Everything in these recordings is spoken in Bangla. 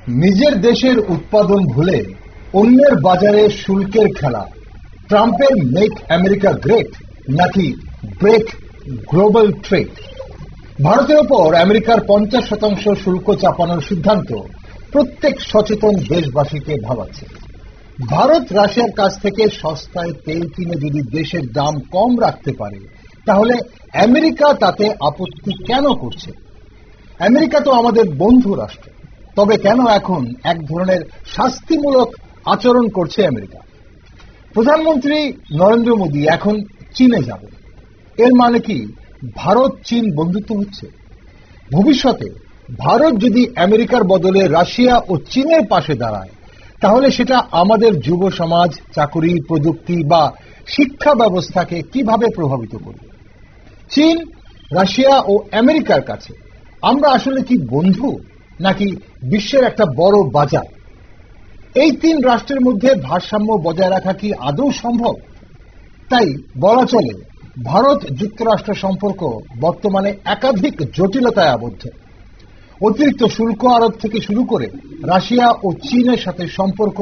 নিজের দেশের উৎপাদন ভুলে অন্যের বাজারে শুল্কের খেলা, ট্রাম্পের মেক আমেরিকা গ্রেট নাকি ব্রেক গ্লোবাল ট্রেড। ভারতের ওপর আমেরিকার 50% শুল্ক চাপানোর সিদ্ধান্ত প্রত্যেক সচেতন দেশবাসীকে ভাবাচ্ছে। ভারত রাশিয়ার কাছ থেকে সস্তায় তেল কিনে যদি দেশের দাম কম রাখতে পারে, তাহলে আমেরিকা তাতে আপত্তি কেন করছে? আমেরিকা তো আমাদের বন্ধু রাষ্ট্র, তবে কেন এখন এক ধরনের শাস্তিমূলক আচরণ করছে আমেরিকা? প্রধানমন্ত্রী নরেন্দ্র মোদী এখন চীনে যাবেন, এর মানে কি ভারত চীন বন্ধুত্ব হচ্ছে? ভবিষ্যতে ভারত যদি আমেরিকার বদলে রাশিয়া ও চীনের পাশে দাঁড়ায়, তাহলে সেটা আমাদের যুব সমাজ, চাকুরি, প্রযুক্তি বা শিক্ষা ব্যবস্থাকে কিভাবে প্রভাবিত করবে? চীন, রাশিয়া ও আমেরিকার কাছে আমরা আসলে কি বন্ধু নাকি বিশ্বের একটা বড় বাজার? এই তিন রাষ্ট্রের মধ্যে ভারসাম্য বজায় রাখা কি আদৌ সম্ভব? তাই বলা চলে ভারত যুক্তরাষ্ট্র সম্পর্ক বর্তমানে একাধিক জটিলতায় আবদ্ধ। অতিরিক্ত শুল্ক আরোপ থেকে শুরু করে রাশিয়া ও চীনের সাথে সম্পর্ক,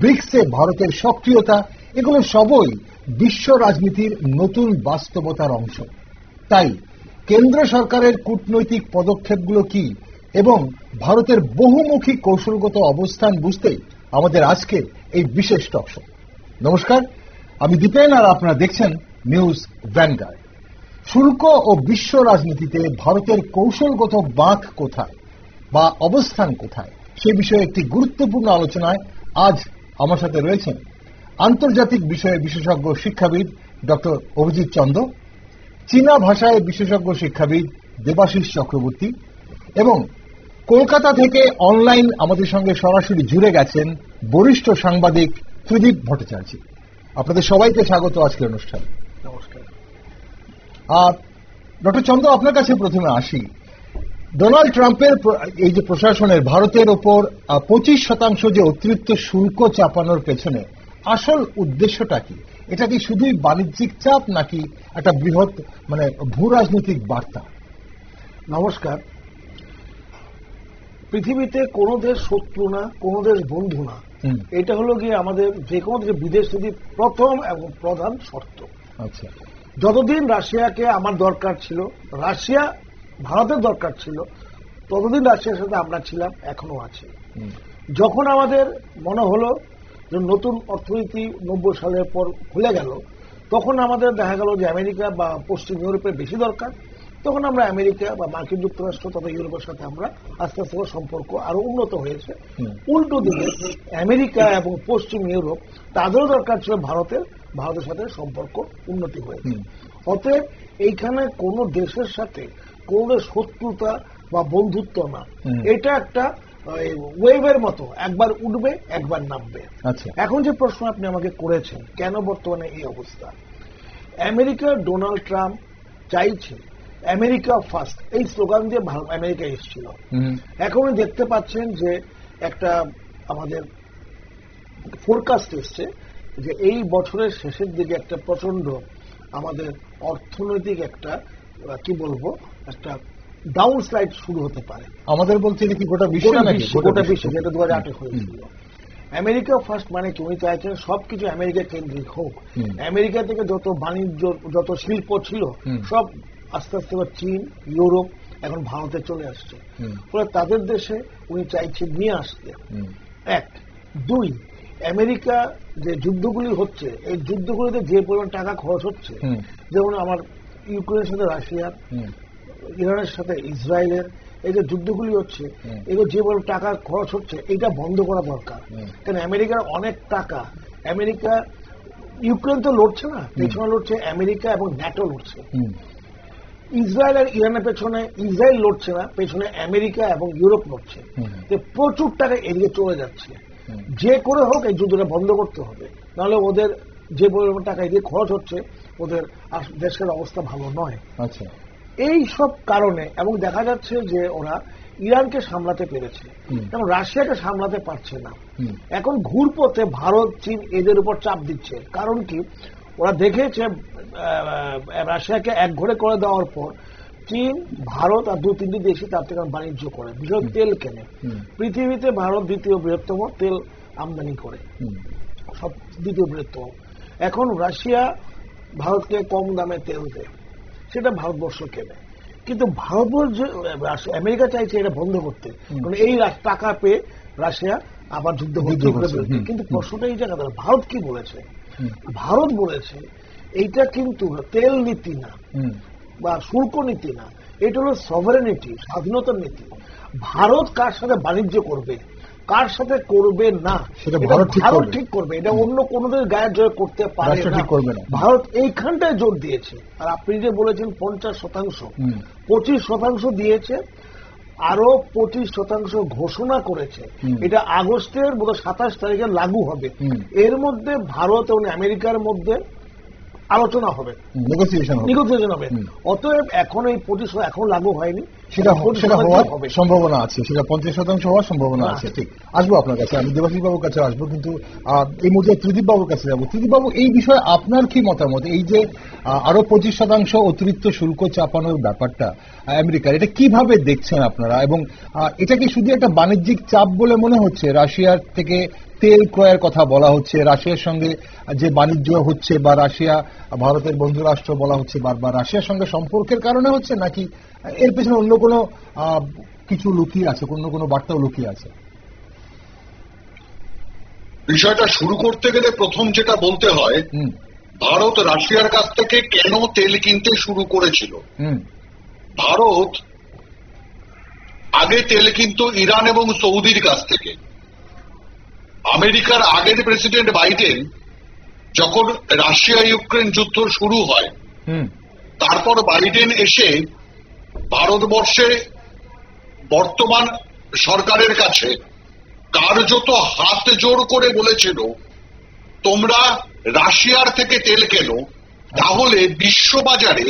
ব্রিক্সে ভারতের সক্রিয়তা, এগুলো সবই বিশ্ব রাজনীতির নতুন বাস্তবতার অংশ। তাই কেন্দ্র সরকারের কূটনৈতিক পদক্ষেপগুলো কি এবং ভারতের বহুমুখী কৌশলগত অবস্থান বুঝতে আমাদের আজকে এই বিশেষ টক শো। নমস্কার, আমি দীপেন আর আপনারা দেখছেন নিউজ ভ্যানগার্ড। শুল্ক ও বিশ্ব রাজনীতিতে ভারতের কৌশলগত বাঁক কোথায় বা অবস্থান কোথায়, সে বিষয়ে একটি গুরুত্বপূর্ণ আলোচনায় আজ আমার সাথে রয়েছেন আন্তর্জাতিক বিষয়ে বিশেষজ্ঞ শিক্ষাবিদ ডক্টর অভিজিৎ চন্দ, চীনা ভাষায় বিশেষজ্ঞ শিক্ষাবিদ দেবাশিস চক্রবর্তী এবং কলকাতা থেকে অনলাইন আমাদের সঙ্গে সরাসরি জুড়ে গেছেন বরিষ্ঠ সাংবাদিক ত্রিদীপ ভট্টাচার্য। আপনাদের সবাইকে স্বাগত আজকের অনুষ্ঠানে। নমস্কার। ডক্টর চন্দ্র, আপনার কাছে প্রথমে আসি। ডোনাল্ড ট্রাম্পের এই যে প্রশাসনের ভারতের ওপর 25% যে অতিরিক্ত শুল্ক চাপানোর পেছনে আসল উদ্দেশ্যটা কি? এটা কি শুধুই বাণিজ্যিক চাপ নাকি একটা বৃহৎ ভূ রাজনৈতিক বার্তা? নমস্কার। পৃথিবীতে কোনো দেশ শত্রু না, কোনো দেশ বন্ধু না, এটা হলো গিয়ে আমাদের যে কোনো বিদেশ নীতির প্রথম এবং প্রধান শর্ত। আচ্ছা, যতদিন রাশিয়াকে আমার দরকার ছিল, রাশিয়া ভারতের দরকার ছিল, ততদিন রাশিয়ার সাথে আমরা ছিলাম, এখনো আছি। যখন আমাদের মনে হলো যে নতুন অর্থনীতি 90 সালের পর খুলে গেল, তখন আমাদের দেখা গেল যে আমেরিকা বা পশ্চিম ইউরোপের বেশি দরকার, তখন আমরা আমেরিকা বা মার্কিন যুক্তরাষ্ট্র তথা ইউরোপের সাথে আমরা আস্তে আস্তে সম্পর্ক আরো উন্নত হয়েছে। উল্টো দিকে আমেরিকা এবং পশ্চিম ইউরোপ তাদেরও দরকার ছিল ভারতের সাথে সম্পর্ক উন্নতি হয়েছে। অতএব এইখানে কোন দেশের সাথে কোন শত্রুতা বা বন্ধুত্ব না, এটা একটা ওয়েভের মতো, একবার উঠবে একবার নামবে। এখন যে প্রশ্ন আপনি আমাকে করেছেন, কেন বর্তমানে এই অবস্থা? আমেরিকার ডোনাল্ড ট্রাম্প চাইছে আমেরিকা ফার্স্ট, এই স্লোগান দিয়ে আমেরিকা এসেছিল। এখন দেখতে পাচ্ছেন যে একটা আমাদের ফোরকাস্ট এসছে যে এই বছরের শেষের দিকে একটা প্রচন্ড আমাদের অর্থনৈতিক একটা কি বলবো একটা ডাউন স্লাইড শুরু হতে পারে। আমাদের বলতে কি গোটা বিশ্ব, গোটা বিশ্ব, যেটা 2008 হয়েছিল। আমেরিকা ফার্স্ট মানে কি? উনি চাইছেন সবকিছু আমেরিকা কেন্দ্রিক হোক। আমেরিকা থেকে যত বাণিজ্য, যত শিল্প ছিল, সব আস্তে আস্তে চীন, ইউরোপ, এখন ভারতে চলে আসছে। ফলে তাদের দেশে উনি চাইছেন নিয়ে আসতে। এক। দুই, আমেরিকা যে যুদ্ধগুলি হচ্ছে, এই যুদ্ধগুলিতে যে পরিমাণ টাকা খরচ হচ্ছে, যেমন আমার ইউক্রেনের সাথে রাশিয়ার, ইরানের সাথে ইসরায়েলের এই যে যুদ্ধগুলি হচ্ছে, এগুলো যে পরিমাণ টাকা খরচ হচ্ছে, এটা বন্ধ করা দরকার। কারণ আমেরিকার অনেক টাকা, আমেরিকা ইউক্রেন তো লড়ছে না, পেছনে লড়ছে আমেরিকা এবং ন্যাটো লড়ছে। ইসরায়েল আর ইরানের পেছনে ইসরায়েল লড়ছে না, পেছনে আমেরিকা এবং ইউরোপ লড়ছে। প্রচুর টাকা এদিকে চলে যাচ্ছে। যে করে হোক এই যুদ্ধটা বন্ধ করতে হবে, নাহলে ওদের যে পরিমাণ টাকা এদিকে খরচ হচ্ছে, ওদের দেশের অবস্থা ভালো নয়। আচ্ছা, এই সব কারণে, এবং দেখা যাচ্ছে যে ওরা ইরানকে সামলাতে পেরেছে এবং রাশিয়াকে সামলাতে পারছে না। এখন ঘুরপথে ভারত, চীন এদের উপর চাপ দিচ্ছে। কারণ কি? ওরা দেখেছে রাশিয়াকে এক ঘরে করে দেওয়ার পর চীন, ভারত আর 2-3টি দেশই তার থেকে বাণিজ্য করে, বিশেষ তেল কেনে। পৃথিবীতে ভারত দ্বিতীয় বৃহত্তম তেল আমদানি করে, সব দ্বিতীয় বৃহত্তম। এখন রাশিয়া ভারতকে কম দামে তেল দেয়, সেটা ভারতবর্ষ কেনে। কিন্তু ভারতবর্ষ, আমেরিকা চাইছে এটা বন্ধ করতে, কারণ এই টাকা পেয়ে রাশিয়া আবার যুদ্ধ করতে। কিন্তু প্রশ্নটা এই জায়গা, ভারত কি বলেছে? ভারত বলেছে এইটা কিন্তু তেল নীতি না বা শুল্ক নীতি না, এটা হলো সভারেনিটি, স্বাধীনতার নীতি। ভারত কার সাথে বাণিজ্য করবে, কার সাথে করবে না, সেটা ভারত ঠিক করবে। এটা অন্য কোন দেশ গায়ের জয় করতে পারে না। ভারত এইখানটায় জোর দিয়েছে। আর আপনি যে বলেছেন 50%, 25% দিয়েছে, আরো 25% ঘোষণা করেছে। এটা আগস্টের 27 তারিখে লাগু হবে। এর মধ্যে ভারত এবং আমেরিকার মধ্যে আলোচনা হবে, নেগোসিয়েশন হবে। অতএব এখন এই 25 এখন লাগু হয়নি, সেটা হওয়ার সম্ভাবনা আছে, সেটা 50% হওয়ার সম্ভাবনা আছে। ঠিক, আসবো আপনার কাছে, আমি দেবাশিস বাবুর কাছে আসবো, কিন্তু এই মুহূর্তে ত্রিদীপ বাবুর কাছে যাবো। ত্রিদীপ বাবু, এই বিষয়ে আপনার কি মতামত? এই যে আরো 25% অতিরিক্ত শুল্ক চাপানোর ব্যাপারটা আমেরিকার, এটা কিভাবে দেখছেন আপনারা? এবং এটা কি শুধু একটা বাণিজ্যিক চাপ বলে মনে হচ্ছে? রাশিয়ার থেকে তেল ক্রয়ের কথা বলা হচ্ছে, রাশিয়ার সঙ্গে যে বাণিজ্য হচ্ছে বা রাশিয়া ভারতের বন্ধু রাষ্ট্র বলা হচ্ছে বারবার, রাশিয়ার সঙ্গে সম্পর্কের কারণে হচ্ছে, নাকি এর পেছনে অন্য কোনো কিছু লুকিয়ে আছে, অন্য কোনো বার্তাও লুকিয়ে আছে? বিষয়টা শুরু করতে গেলে প্রথম যেটা বলতে হয়, ভারত রাশিয়ার কাছ থেকে কেন তেল কিনতে শুরু করেছিল। ভারত আগে তেল কিনতো ইরান এবং সৌদির কাছ থেকে। আমেরিকার আগের প্রেসিডেন্ট বাইডেন যখন রাশিয়া ইউক্রেন যুদ্ধ শুরু হয়, তারপর বাইডেন এসে ভারতবর্ষে বর্তমান সরকারের কাছে কার্যত হাত জোর করে বলেছিল, তোমরা রাশিয়ার থেকে তেল কেনো, তাহলে বিশ্ববাজারে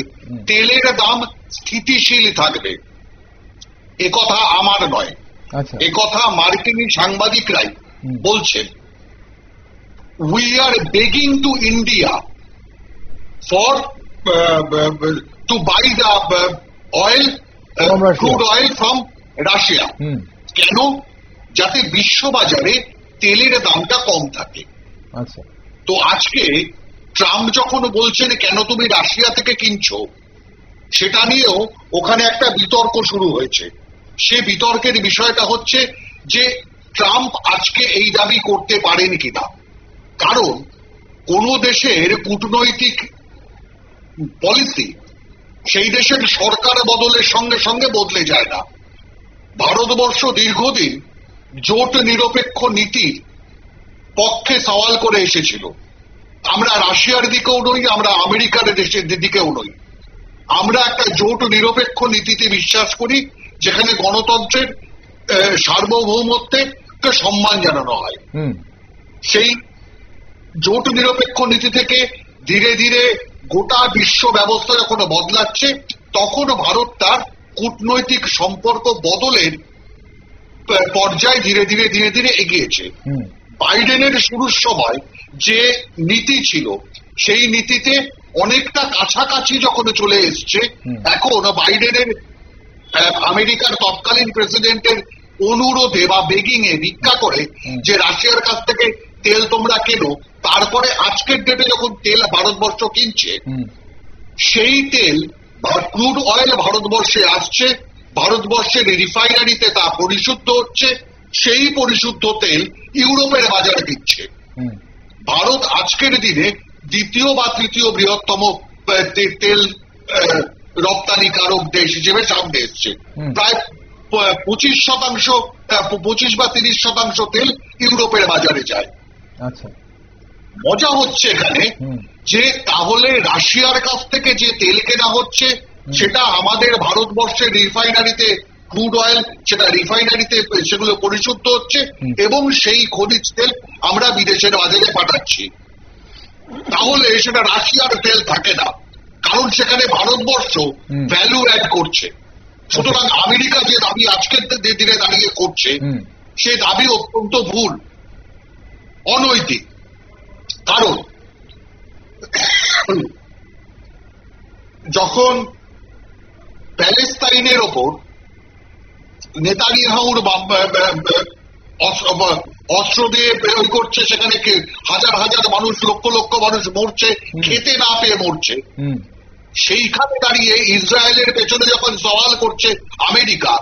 তেলের দাম স্থিতিশীল থাকবে। একথা আমার নয়, একথা মার্কিনী সাংবাদিকরাই বলছেন। We are begging to India for to buy the oil, crude oil from Russia. কেন? যাতে বিশ্ববাজারে তেলের দামটা কম থাকে। তো আজকে ট্রাম্প যখন বলছেন কেন তুমি রাশিয়া থেকে কিনছো, সেটা নিয়েও ওখানে একটা বিতর্ক শুরু হয়েছে। সে বিতর্কের বিষয়টা হচ্ছে যে ট্রাম্প আজকে এই দাবি করতে পারেন কিনা। কারণ কোন দেশের কূটনৈতিক পলিসি সেই দেশের সরকার বদলের সঙ্গে সঙ্গে বদলে যায় না। ভারতবর্ষ দীর্ঘদিন জোট নিরপেক্ষ নীতির পক্ষে সওয়াল করে এসেছিল। আমরা রাশিয়ার দিকেও নই, আমরা আমেরিকার দেশের দিকেও নই। আমরা একটা জোট নিরপেক্ষ নীতিতে বিশ্বাস করি, যেখানে গণতন্ত্রের সার্বভৌমত্বকে সম্মান জানানো হয়। সেই জোট নিরপেক্ষ নীতি থেকে ধীরে ধীরে গোটা বিশ্ব ব্যবস্থা যখন বদলাচ্ছে, তখন ভারত তার কূটনৈতিক সম্পর্ক বদলের পর্যায়ে ধীরে ধীরে ধীরে ধীরে এগিয়েছে। বাইডেনের শুরুর সময় যে নীতি ছিল, সেই নীতিতে অনেকটা কাছাকাছি যখন চলে এসছে, এখন বাইডেনের আমেরিকার তৎকালীন প্রেসিডেন্টের অনুরোধে বা বেগিং এ ভিক্ষা করে যে রাশিয়ার কাছ থেকে তেল তোমরা কেনো, তারপরে আজকের ডেটে যখন তেল ভারতবর্ষ কিনছে, সেই তেল বা ক্রুড অয়েল ভারতবর্ষে আসছে, ভারতবর্ষের রিফাইনারিতে তা পরিশুদ্ধ হচ্ছে, সেই পরিশুদ্ধ তেল ইউরোপের বাজারে দিচ্ছে। ভারত আজকের দিনে দ্বিতীয় বা তৃতীয় বৃহত্তম তেল রপ্তানিকারক দেশ হিসেবে সামনে এসছে। প্রায় 25% 25 বা 30% তেল ইউরোপের বাজারে যায়। মজা হচ্ছে এখানে যে তাহলে রাশিয়ার কাছ থেকে যে তেল কেনা হচ্ছে, সেটা আমাদের ভারতবর্ষের রিফাইনারিতে ক্রুড অয়েল, সেটা রিফাইনারিতে সেগুলো পরিশুদ্ধ হচ্ছে, এবং সেই খনিজ তেল আমরা বিদেশের বাজারে পাঠাচ্ছি। তাহলে সেটা রাশিয়ার তেল থাকে না, কারণ সেখানে ভারতবর্ষ ভ্যালু অ্যাড করছে। সুতরাং আমেরিকা যে দাবি আজকের দিনে দাঁড়িয়ে করছে, সে দাবি অত্যন্ত ভুল, অনৈতিক। কারণ যখন প্যালেস্তাইনের ওপর নেতানিয়াহুর অস্ত্র দিয়ে প্রয়োগ করছে, সেখানে হাজার হাজার মানুষ, লক্ষ লক্ষ মানুষ মরছে, খেতে না পেয়ে মরছে, সেইখানে দাঁড়িয়ে ইসরায়েলের পেছনে যখন সওয়াল করছে আমেরিকা,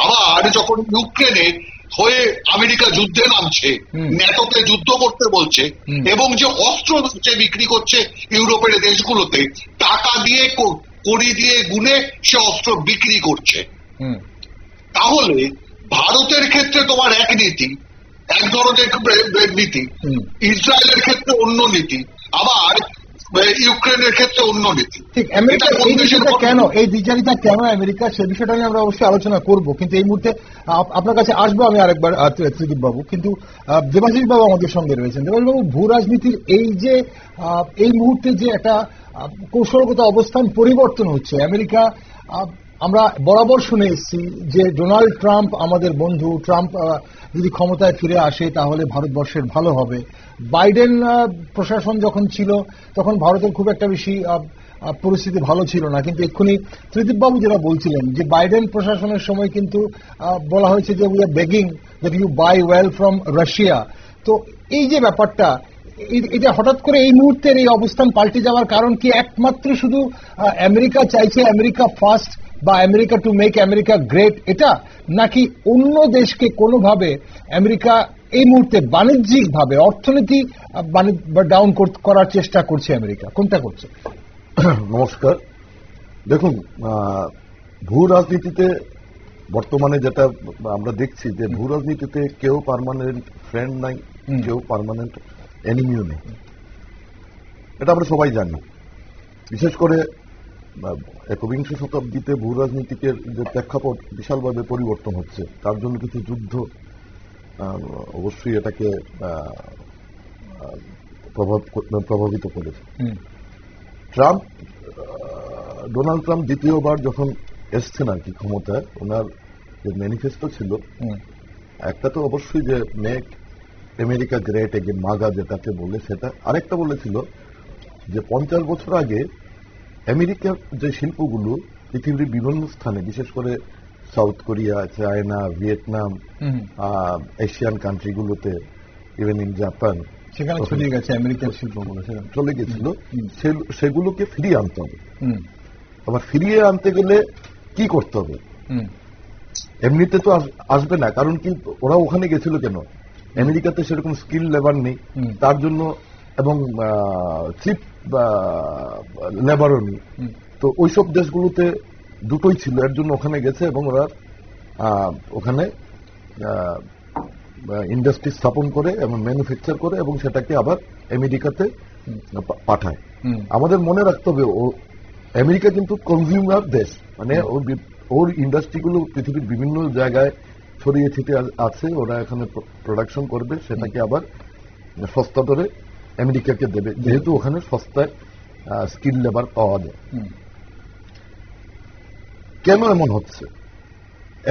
আবার যখন ইউক্রেনে হয়ে আমেরিকা যুদ্ধে নামছে, ন্যাটোতে যুদ্ধ করতে বলছে, এবং যে অস্ত্র বিক্রি করছে ইউরোপের দেশগুলোতে, টাকা দিয়ে কড়ি দিয়ে গুনে সে অস্ত্র বিক্রি করছে, তাহলে ভারতের ক্ষেত্রে তোমার এক নীতি, এক ধরনের নীতি, ইসরায়েলের ক্ষেত্রে অন্য নীতি, আবার ইউক্রেনের ক্ষেত্রে অন্য নীতি। ঠিক, আমেরিকা কেন এই দ্বিচারিতা কেন আমেরিকা, সে বিষয়টা নিয়ে আমরা অবশ্যই আলোচনা করব, কিন্তু এই মুহূর্তে আপনার কাছে আসবো আমি আরেকবার ত্রিদীপ বাবু, কিন্তু দেবাশিস বাবু আমাদের সঙ্গে রয়েছেন। দেবাশিস বাবু, ভূ রাজনীতির এই যে এই মুহূর্তে যে একটা কৌশলগত অবস্থান পরিবর্তন হচ্ছে, আমেরিকা, আমরা বরাবর শুনে এসেছি যে ডোনাল্ড ট্রাম্প আমাদের বন্ধু, ট্রাম্প যদি ক্ষমতায় ফিরে আসে তাহলে ভারতবর্ষের ভালো হবে। বাইডেন প্রশাসন যখন ছিল তখন ভারতের খুব একটা বেশি পরিস্থিতি ভালো ছিল না, কিন্তু এক্ষুনি ত্রিদীপ বাবু যেটা বলছিলেন যে বাইডেন প্রশাসনের সময় কিন্তু বলা হয়েছে যে we are begging that you buy oil from Russia. তো এই যে ব্যাপারটা, এটা হঠাৎ করে এই মুহূর্তের এই অবস্থান পাল্টে যাওয়ার কারণ কি একমাত্র শুধু আমেরিকা চাইছে আমেরিকা ফার্স্ট বা America to make America great, এটা নাকি অন্য দেশকে কোনোভাবে আমেরিকা এই মুহূর্তে বাণিজ্যিক ভাবে অর্থনীতি ডাউন করার চেষ্টা করছে? আমেরিকা কোনটা করছে? নমস্কার। দেখুন, ভূ রাজনীতিতে বর্তমানে যেটা আমরা দেখছি যে ভূ রাজনীতিতে কেউ পার্মানেন্ট ফ্রেন্ড নাই, কেউ পার্মানেন্ট এনিমিও নেই, এটা আমরা সবাই জানি। বিশেষ করে একবিংশ শতাব্দীতে ভূ রাজনীতিকের যে প্রেক্ষাপট বিশালভাবে পরিবর্তন হচ্ছে, তার জন্য কিছু যুদ্ধ অবশ্যই এটাকে প্রভাবিত করেছে। ডোনাল্ড ট্রাম্প দ্বিতীয়বার যখন এসছেন আর কি ক্ষমতায়, ওনার যে ম্যানিফেস্টো ছিল, একটা তো অবশ্যই যে মেক আমেরিকা গ্রেট এগেন, মাগা যেটাকে বলে সেটা, আরেকটা বলেছিল যে 50 বছর আগে আমেরিকার যে শিল্পগুলো পৃথিবীর বিভিন্ন স্থানে, বিশেষ করে South Korea, China, Vietnam, Asian কান্ট্রিগুলোতে, ইভেন ইন জাপান, সেখানে চলে গেছে আমেরিকার শিল্পগুলো, চলে গেছিল, সেগুলোকে ফিরিয়ে আনতে হবে। আবার ফিরিয়ে আনতে গেলে কি করতে হবে? এমনিতে তো আসবে না, কারণ কি ওরা ওখানে গেছিল কেন? আমেরিকাতে সেরকম স্কিল লেবার নেই তার জন্য, এবং চিপ লেবারও নেই। তো ওইসব দেশগুলোতে দুটোই ছিল, এর জন্য ওখানে গেছে এবং ওরা ওখানে ইন্ডাস্ট্রি স্থাপন করে এবং ম্যানুফ্যাকচার করে এবং সেটাকে আবার আমেরিকাতে পাঠায়। আমাদের মনে রাখতে হবে, আমেরিকা কিন্তু কনজিউমার দেশ, মানে ওর ইন্ডাস্ট্রিগুলো পৃথিবীর বিভিন্ন জায়গায় ছড়িয়ে ছিটিয়ে আছে, ওরা এখানে প্রোডাকশন করবে, সেটাকে আবার সস্তা দরে আমেরিকাকে দেবে, যেহেতু ওখানে সস্তায় স্কিল লেবার পাওয়া যায়। কেন এমন হচ্ছে?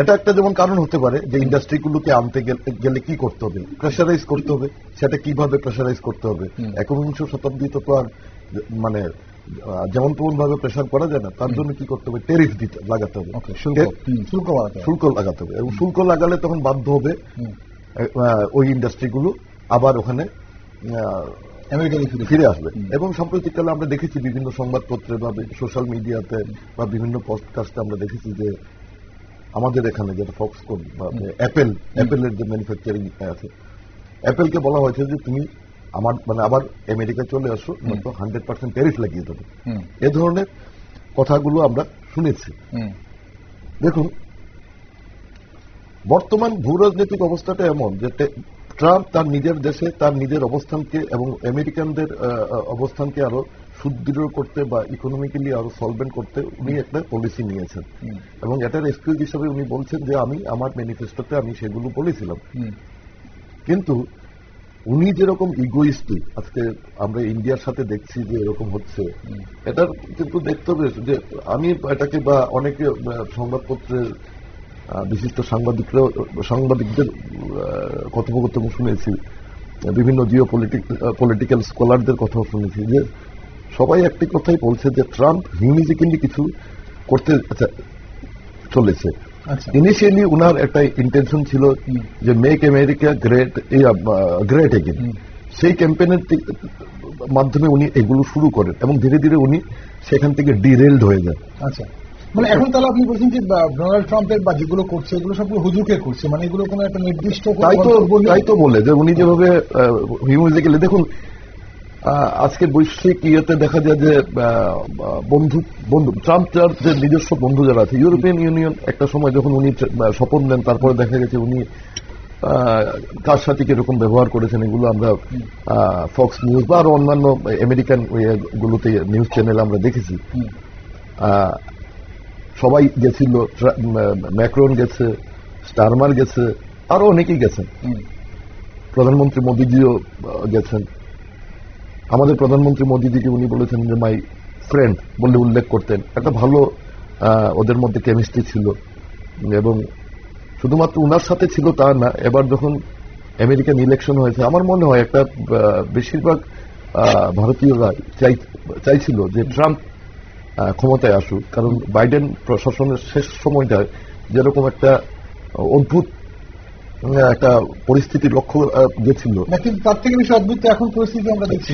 এটা একটা যেমন কারণ হতে পারে যে ইন্ডাস্ট্রিগুলোকে আনতে গেলে কি করতে হবে? প্রেশারাইজ করতে হবে। সেটা কিভাবে প্রেশারাইজ করতে হবে? একবিংশ শতাব্দীতে তো আর মানে যেমন তেমন ভাবে প্রেশার করা যায় না, তার জন্য কি করতে হবে? ট্যারিফ লাগাতে হবে, শুল্ক লাগাতে হবে, এবং শুল্ক লাগালে তখন বাধ্য হবে ওই ইন্ডাস্ট্রিগুলো আবার ওখানে ফিরে আসবে। এবং সাম্প্রতিককালে আমরা দেখেছি বিভিন্ন সংবাদপত্রে বা সোশ্যাল মিডিয়াতে বা বিভিন্ন পডকাস্টে আমরা দেখেছি যে আমাদের এখানে যেটা ফক্সকন বা অ্যাপেলের যে ম্যানুফ্যাকচারিং আছে, অ্যাপেলকে বলা হয়েছে যে তুমি আমার মানে আবার আমেরিকা চলে আসো, 100% ট্যারিফ লাগিয়ে দেবে। এ ধরনের কথাগুলো আমরা শুনেছি। দেখুন, বর্তমান ভূ রাজনৈতিক অবস্থাটা এমন যে ট্রাম্প তার নিজের দেশে তার নিজের অবস্থানকে এবং আমেরিকানদের অবস্থানকে আরো সুদৃঢ় করতে বা ইকোনমিক্যালি আরো সলভেন্ট করতে উনি একটা পলিসি নিয়েছেন, এবং এটার এক্সকিউজ হিসেবে উনি বলছেন যে আমি আমার ম্যানিফেস্টোতে আমি সেগুলো বলেছিলাম। কিন্তু উনি যেরকম ইগোইস্টিক, আজকে আমরা ইন্ডিয়ার সাথে দেখছি যে এরকম হচ্ছে, এটার কিন্তু দেখতে হবে যে আমি এটাকে বা অনেকে সংবাদপত্রের বিশিষ্ট সাংবাদিকদের কথোপকথন শুনেছি, বিভিন্ন জিও পলিটিক্যাল স্কলারদের কথাও শুনেছি, যে সবাই একটি কথাই বলছে যে ট্রাম্প মিউজিক্যালি কিছু করতে চলেছে। আচ্ছা, ইনিশিয়ালি উনার একটা ইন্টেনশন ছিল যে মেক আমেরিকা গ্রেট এগেন, সেই ক্যাম্পেইনের মাধ্যমে উনি এগুলো শুরু করেন এবং ধীরে ধীরে উনি সেখান থেকে ডিরেলড হয়ে যান। আচ্ছা, মানে এখন তাহলে আপনি বলছেন যে ডোনাল্ড ট্রাম্পের বা যেগুলো করছে এগুলো সবগুলো হুজুকে করছে, মানে এগুলো কোনো একটা নির্দিষ্ট তাই তো বলে যে উনি যেভাবে মিউজিক্যালি দেখুন, আজকে বৈশ্বিক ইয়েতে দেখা যায় যে বন্ধু ট্রাম্প যার যে নিজস্ব বন্ধু যারা আছে, ইউরোপিয়ান ইউনিয়ন একটা সময় যখন উনি শপথ নেন তারপরে দেখা গেছে উনি কার সাথে কিরকম ব্যবহার করেছেন এগুলো আমরা ফক্স নিউজ বা আরো অন্যান্য আমেরিকান গুলোতে নিউজ চ্যানেল আমরা দেখেছি। সবাই গেছিল, ম্যাক্রন গেছে, স্টারমার গেছে, আরো অনেকেই গেছেন, প্রধানমন্ত্রী মোদিজিও গেছেন। আমাদের প্রধানমন্ত্রী মোদিজিকে উনি বলেছেন যে মাই ফ্রেন্ড বলে উল্লেখ করতেন। একটা ভালো ওদের মধ্যে কেমিস্ট্রি ছিল এবং শুধুমাত্র উনার সাথে ছিল তা না, এবার যখন আমেরিকান ইলেকশন হয়েছে আমার মনে হয় একটা বেশিরভাগ ভারতীয়রা চাইছিল যে ট্রাম্প ক্ষমতায় আসুক, কারণ বাইডেন প্রশাসনের শেষ সময়টায় যেরকম একটা অদ্ভুত একটা পরিস্থিতি লক্ষ্য গেছিল, কিন্তু তার থেকে বেশি অদ্ভুত এখন পরিস্থিতি আমরা দেখছি।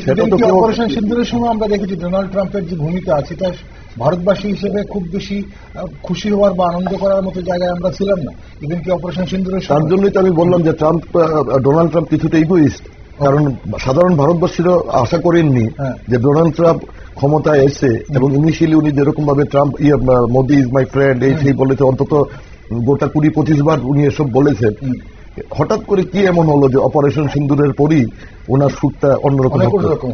সেটা তো অপারেশন সিন্দুরের সময় আমরা দেখেছি ডোনাল্ড ট্রাম্পের যে ভূমিকা আছে তা ভারতবাসী হিসেবে খুব বেশি খুশি হওয়ার বা আনন্দ করার মতো জায়গায় আমরা ছিলাম না, ইভেন কি অপারেশন সিন্দুরের। তার জন্যই তো আমি বললাম যে ডোনাল্ড ট্রাম্প কিছুটা ইগোইস্ট, কারণ সাধারণ ভারতবাসীরা আশা করেননি যে ডোনাল্ড ট্রাম্প ক্ষমতায় এসে এবং ইনিশিয়ালি উনি যেরকম ভাবে Trump Modi is my friend এই সেই বলেছে, অন্তত গোটা 20-25 বার উনি এসব বলেছেন, হঠাৎ করে কি এমন হলো যে অপারেশন সিন্দুরের পরই ওনার সুরটা অন্যরকম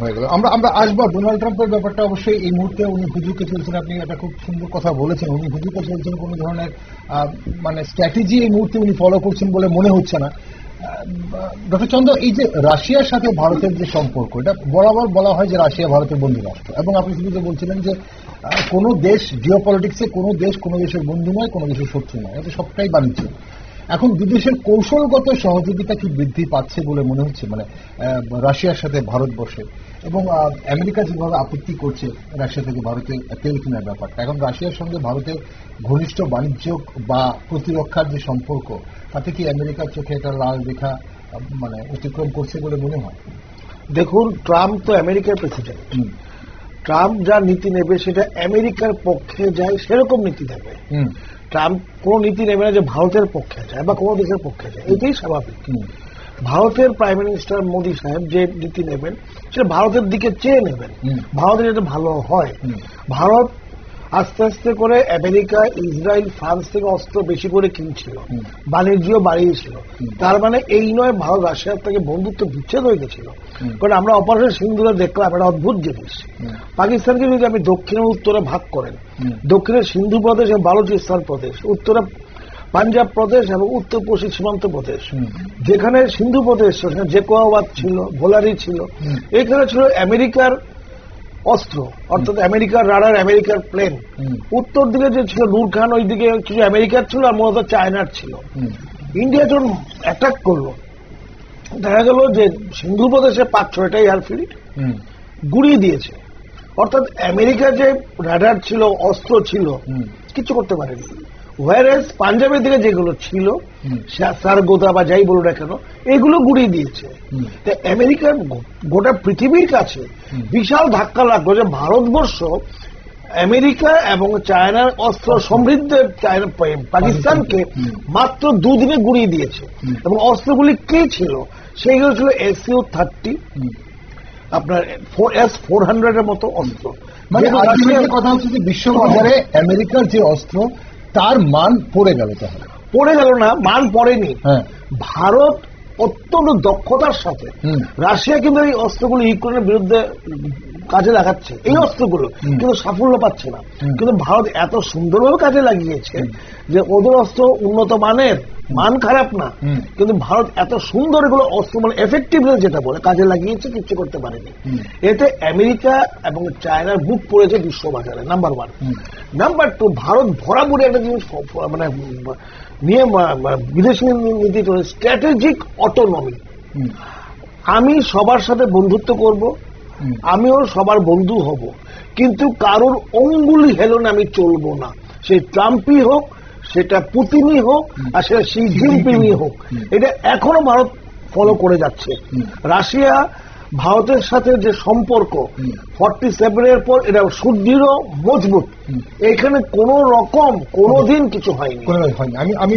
হয়ে গেল। আমরা আসবো ডোনাল্ড ট্রাম্পের ব্যাপারটা। অবশ্যই এই মুহূর্তে উনি হুজুকে চলছেন, আপনি একটা খুব সুন্দর কথা বলেছেন, উনি হুজুকে চলছেন, কোন ধরনের মানে স্ট্র্যাটেজি এই মুহূর্তে উনি ফলো করছেন বলে মনে হচ্ছে না। ডক্টর চন্দ্র, এই যে রাশিয়ার সাথে ভারতের যে সম্পর্ক, এটা বরাবর বলা হয় যে রাশিয়া ভারতের বন্ধু রাষ্ট্র, এবং আপনি শুধু যে বলছিলেন যে কোনো দেশ জিওপলিটিক্সে কোনো দেশের বন্ধু নয়, কোনো দেশের শত্রু নয়, এটা সবটাই বাণিজ্য। এখন দুদেশের কৌশলগত সহযোগিতা কি বৃদ্ধি পাচ্ছে বলে মনে হচ্ছে, মানে রাশিয়ার সাথে ভারতবর্ষে, এবং আমেরিকা যেভাবে আপত্তি করছে রাশিয়া থেকে ভারতে তেল কেনার ব্যাপারটা, এখন রাশিয়ার সঙ্গে ভারতের ঘনিষ্ঠ বাণিজ্য বা প্রতিরক্ষার যে সম্পর্ক, তাতে কি আমেরিকার চোখে একটা লাল রেখা মানে অতিক্রম করছে বলে মনে হয়? দেখুন, ট্রাম্প তো আমেরিকার প্রেসিডেন্ট, ট্রাম্প যা নীতি নেবে সেটা আমেরিকার পক্ষে যায় সেরকম নীতি নেবে। ট্রাম্প কোন নীতি নেবে না যে ভারতের পক্ষে যায় বা কোন দেশের পক্ষে যায়, এটাই স্বাভাবিক। ভারতের প্রাইম মিনিস্টার মোদী সাহেব যে নীতি নেবেন সেটা ভারতের দিকে চেয়ে নেবেন, ভারতের যাতে ভালো হয়। ভারত আস্তে আস্তে করে আমেরিকা, ইসরায়েল, ফ্রান্স থেকে অস্ত্র বেশি করে কিনছিল, বাণিজ্য বাড়িয়েছিল। তার মানে এই নয় ভারত রাশিয়ার থেকে বন্ধুত্ব বিচ্ছেদ হয়ে গেছিল। কারণ আমরা অপারেশন সিন্দুরে দেখলাম একটা অদ্ভুত জিনিস, পাকিস্তানকে যদি আপনি দক্ষিণ ও উত্তরে ভাগ করেন, দক্ষিণে সিন্ধু প্রদেশ এবং বালুচিস্তান প্রদেশ, উত্তরে পাঞ্জাব প্রদেশ এবং উত্তর পশ্চিম সীমান্ত প্রদেশ, যেখানে সিন্ধু প্রদেশ সেখানে জেকোয়াবাদ ছিল, ভোলারি ছিল, এখানে ছিল আমেরিকার অস্ত্র, অর্থাৎ আমেরিকার রাডার, আমেরিকার প্লেন। উত্তর দিকে যে ছিল নূর খান, ওই দিকে কিছু আমেরিকার ছিল আর মূলত চায়নার ছিল। ইন্ডিয়া যখন অ্যাটাক করলো, দেখা গেল যে সিন্ধু প্রদেশে 5-6টা এয়ারফিল্ড গুড়িয়ে দিয়েছে, অর্থাৎ আমেরিকার যে রাডার ছিল, অস্ত্র ছিল, কিছু করতে পারেনি। ওয়ারেস পাঞ্জাবের দিকে যেগুলো ছিল, সারগোদা বা যাই বলো না কেন, এগুলো গুড়িয়ে দিয়েছে। তাই আমেরিকার গোটা পৃথিবীর কাছে বিশাল ধাক্কা লাগলো যে ভারতবর্ষ আমেরিকা এবং চায়নার অস্ত্র সমৃদ্ধ পাকিস্তানকে মাত্র 2 দিনে গুড়িয়ে দিয়েছে। এবং অস্ত্রগুলি কি ছিল? সেইগুলো ছিল SU-30, আপনার S-400 এর মতো অস্ত্র। মানে কথা হচ্ছে যে বিশ্ববাজারে আমেরিকার যে অস্ত্র তার মান পড়ে গেল, তাহলে পড়ে গেল না, মান পড়েনি। ভারত অত্যন্ত দক্ষতার সাথে রাশিয়া কিন্তু এই অস্ত্রগুলো ইউক্রেনের বিরুদ্ধে কাজে লাগাচ্ছে, এই অস্ত্রগুলো কিন্তু সাফল্য পাচ্ছে না। কিন্তু ভারত এত সুন্দরভাবে কাজে লাগিয়েছে যে ওদের অস্ত্র উন্নত মানের, মান খারাপ না, কিন্তু ভারত এত সুন্দর এগুলো অস্ত্র মানে এফেক্টিভলি যেটা বলে কাজে লাগিয়েছে, কিছু করতে পারেনি। এতে আমেরিকা এবং চায়নার বুক পড়েছে বিশ্ববাজারে, নাম্বার 1। নাম্বার 2, ভারত ভরাভরি একটা জিনিস মানে নিয়ে বিদেশি নীতি, স্ট্র্যাটেজিক অটোনমি। আমি সবার সাথে বন্ধুত্ব করব, আমিও সবার বন্ধু হব, কিন্তু কারোর অঙ্গুলি হেলন আমি চলবো না। সে ট্রাম্পই হোক, সেটা পুতিনই হোক, আর সেটা শি জিনপিংই হোক। এটা এখনো ভারত ফলো করে যাচ্ছে। রাশিয়া ভারতের সাথে যে সম্পর্ক 47 পর এটা সুদৃঢ়, মজবুত। এখানে কোন রকম কোনদিন কিছু হয়নি। আমি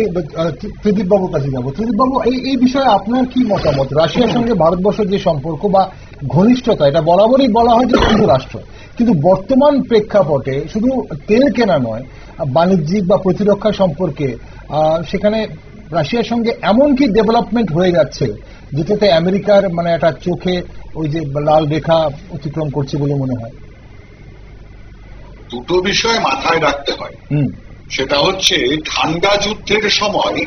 ত্রিদীপ বাবুর কাছে যাবো। ত্রিদীপ বাবু, এই বিষয়ে আপনার কি মতামত? রাশিয়ার সঙ্গে ভারতবর্ষের যে সম্পর্ক বা ঘনিষ্ঠতা, এটা বরাবরই বলা হয় যে বন্ধু রাষ্ট্র, কিন্তু বর্তমান প্রেক্ষাপটে শুধু তেল কেনা নয়, বাণিজ্যিক বা প্রতিরক্ষা সম্পর্কে সেখানে রাশিয়ার সঙ্গে এমন কি ডেভেলপমেন্ট হয়ে যাচ্ছে যেটাতে আমেরিকার মানে একটা চোখে ওই যে লাল রেখা অতিক্রম করছে বলে মনে হয়? দুটো বিষয় মাথায় রাখতে হয়। সেটা হচ্ছে ঠান্ডা যুদ্ধের সময়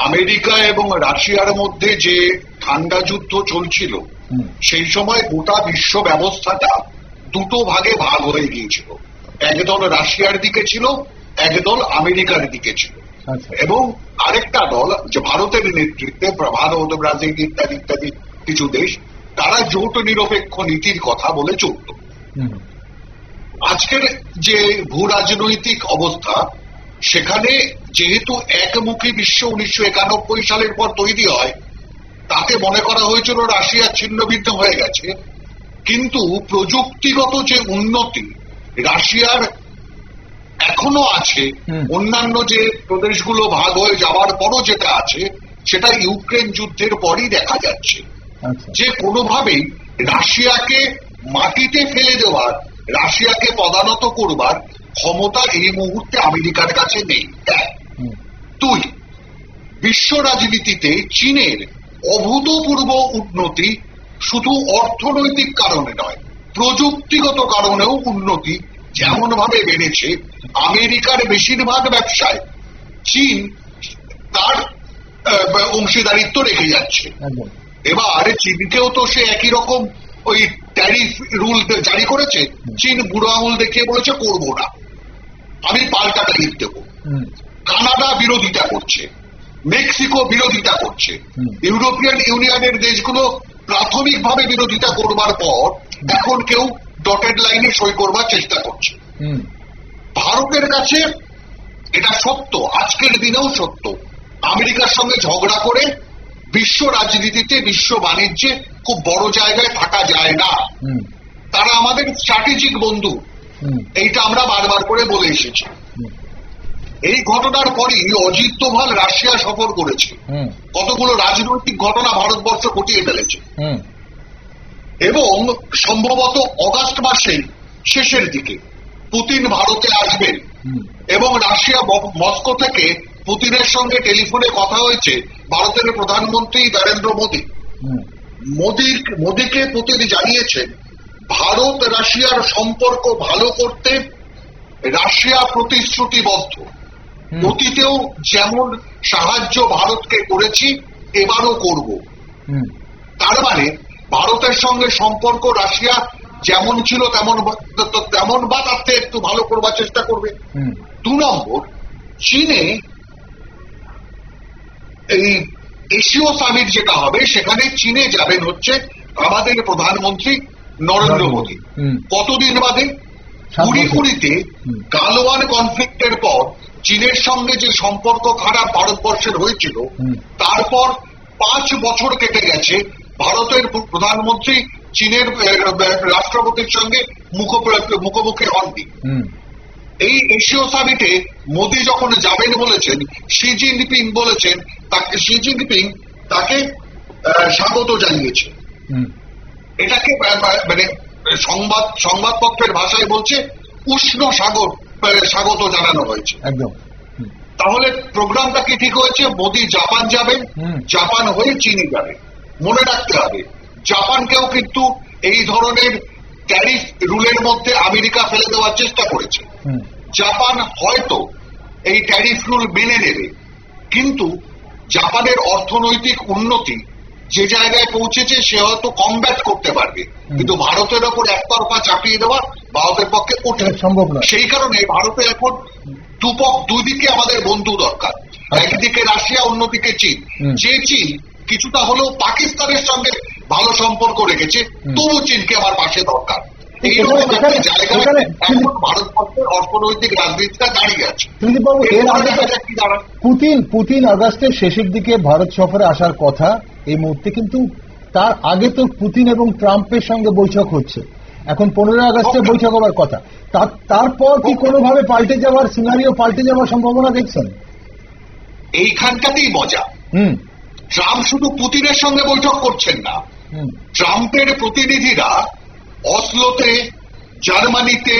আমেরিকা এবং রাশিয়ার মধ্যে যে ঠান্ডা যুদ্ধ চলছিল, সেই সময় গোটা বিশ্ব ব্যবস্থাটা দুটো ভাগে ভাগ হয়ে গিয়েছিল। একদল রাশিয়ার দিকে ছিল, একদল আমেরিকার দিকে ছিল, এবং আরেকটা দল যে ভারতের নেতৃত্বে, ভারত, ব্রাজিল ইত্যাদি ইত্যাদি কিছু দেশ, তারা জোট নিরপেক্ষ নীতির কথা বলে চলত। আজকের যে ভূ রাজনৈতিক অবস্থা, সেখানে যেহেতু একমুখী বিশ্ব 1991 সালের পর তৈরি হয়, তাতে মনে করা হয়েছিল রাশিয়া ছিন্ন ভিন্ন হয়ে গেছে। কিন্তু প্রযুক্তিগত যে উন্নতি রাশিয়ার এখনো আছে, অন্যান্য যে প্রদেশগুলো ভাগ হয়ে যাওয়ার পরও যেটা আছে, সেটা ইউক্রেন যুদ্ধের পরই দেখা যাচ্ছে যে কোনোভাবেই রাশিয়াকে মাটিতে ফেলে দেওয়ার, রাশিয়াকে পদানত করবার ক্ষমতা এই মুহূর্তে আমেরিকার কাছে নেই। দুই, বিশ্ব রাজনীতিতে চীনের অভূতপূর্ব উন্নতি শুধু অর্থনৈতিক কারণে নয়, প্রযুক্তিগত কারণেও উন্নতি যেমন ভাবে বেড়েছে, আমেরিকার বেশিরভাগ ব্যবসায় চীন তার অংশীদারিত্ব রেখে যাচ্ছে। এবার চীনকেও তো সে একই রকম ওই ট্যারিফ রুল জারি করেছে। চীন বুড়ো আঙুল দেখিয়ে বলেছে করব না, আমি পাল্টা ট্যারিফ দেব। কানাডা বিরোধিতা করছে, মেক্সিকো বিরোধিতা করছে, ইউরোপিয়ান ইউনিয়নের দেশগুলো প্রাথমিকভাবে বিরোধিতা করবার পর এখন কেউ ডটেড লাইনে সই করবার চেষ্টা করছে। ভারতের কাছে এটা সত্য, আজকের দিনেও সত্য, আমেরিকার সঙ্গে ঝগড়া করে বিশ্ব রাজনীতিতে, বিশ্ব বাণিজ্যে খুব বড় জায়গায় থাকা যায় না। তারা আমাদের স্ট্র্যাটেজিক বন্ধু, এইটা আমরা বারবার করে বলে এসেছি। এই ঘটনার পরই অজিত দোভাল রাশিয়া সফর করেছে, কতগুলো রাজনৈতিক ঘটনা ভারতবর্ষ ঘটিয়ে ফেলেছে, এবং সম্ভবত অগাস্ট মাসের শেষের দিকে পুতিন ভারতে আসবেন, এবং রাশিয়া মস্কো থেকে পুতিনের সঙ্গে টেলিফোনে কথা হয়েছে ভারতের প্রধানমন্ত্রী নরেন্দ্র মোদী। মোদীকে পুতিন জানিয়েছেন ভারত রাশিয়ার সম্পর্ক ভালো করতে রাশিয়া প্রতিশ্রুতিবদ্ধ, অতীতেও যেমন সাহায্য ভারতকে করেছি এবারও করব। তার মানে ভারতের সঙ্গে সম্পর্ক রাশিয়া যেমন ছিল তেমন বা তার থেকে একটু ভালো করবার চেষ্টা করবে। 2 নম্বর, চীনে এই এশীয় সামিট যেটা হবে, সেখানে চীনে যাবেন হচ্ছে আমাদের প্রধানমন্ত্রী নরেন্দ্র মোদী। কতদিন বাদে? 2020-তে গালওয়ান কনফ্লিক্টের পর চীনের সঙ্গে যে সম্পর্ক খারাপ ভারতবর্ষের হয়েছিল, তারপর 5 বছর কেটে গেছে, ভারতের প্রধানমন্ত্রী চীনের রাষ্ট্রপতির সঙ্গে মুখোমুখি হননি। এই এশীয় সামিটে মোদী যখন যাবেন বলেছেন, শি জিনপিং বলেছেন, শি জিনপিং তাকে স্বাগত জানিয়েছে। এটাকে মানে সংবাদপত্রের ভাষায় বলছে উষ্ণ স্বাগত জানানো হয়েছে। একদম। তাহলে প্রোগ্রামটা কি ঠিক হয়েছে? মোদী জাপান যাবেন, জাপান হয়ে চীনে যাবেন। মনে রাখতে হবে, জাপানকেও কিন্তু এই ধরনের ট্যারিফ রুলের মধ্যে আমেরিকা ফেলে দেওয়ার চেষ্টা করেছে। জাপান হয়তো এই ট্যারিফ রুল মেনে নেবে, কিন্তু জাপানের অর্থনৈতিক উন্নতি যে জায়গায় পৌঁছেছে সে হয়তো কমব্যাট করতে পারবে, কিন্তু ভারতের ওপর একতরফা চাপিয়ে দেওয়া ভারতের পক্ষে কঠিন, সম্ভব নয়। সেই কারণে ভারতে এখন দুই দিকে আমাদের বন্ধু দরকার, একদিকে রাশিয়া, অন্যদিকে চীন। যে চীন কিছুটা হলেও পাকিস্তানের সঙ্গে ভালো সম্পর্ক রেখেছে, তবু চীনকে আমার পাশে দরকার। এইরকম একটা জায়গায় এখন ভারতবর্ষের অর্থনৈতিক রাজনীতিটা দাঁড়িয়ে আছে। বাবু, এর আগে পুতিন আগস্টের শেষের দিকে ভারত সফরে আসার কথা, এই মুহূর্তে কিন্তু তার আগে তো পুতিন এবং ট্রাম্পের সঙ্গে বৈঠক হচ্ছে, এখন 15 আগস্টে বৈঠক হওয়ার কথা। তারপর কি কোনোভাবে পাল্টে যাওয়ার সিনারিও, পাল্টে যাওয়ার সম্ভাবনা দেখছেন? এইখানটাতেই মজা। ট্রাম্প শুধু পুতিনের সঙ্গে বৈঠক করছেন না, ট্রাম্পের প্রতিনিধিরা অসলোতে, জার্মানিতে,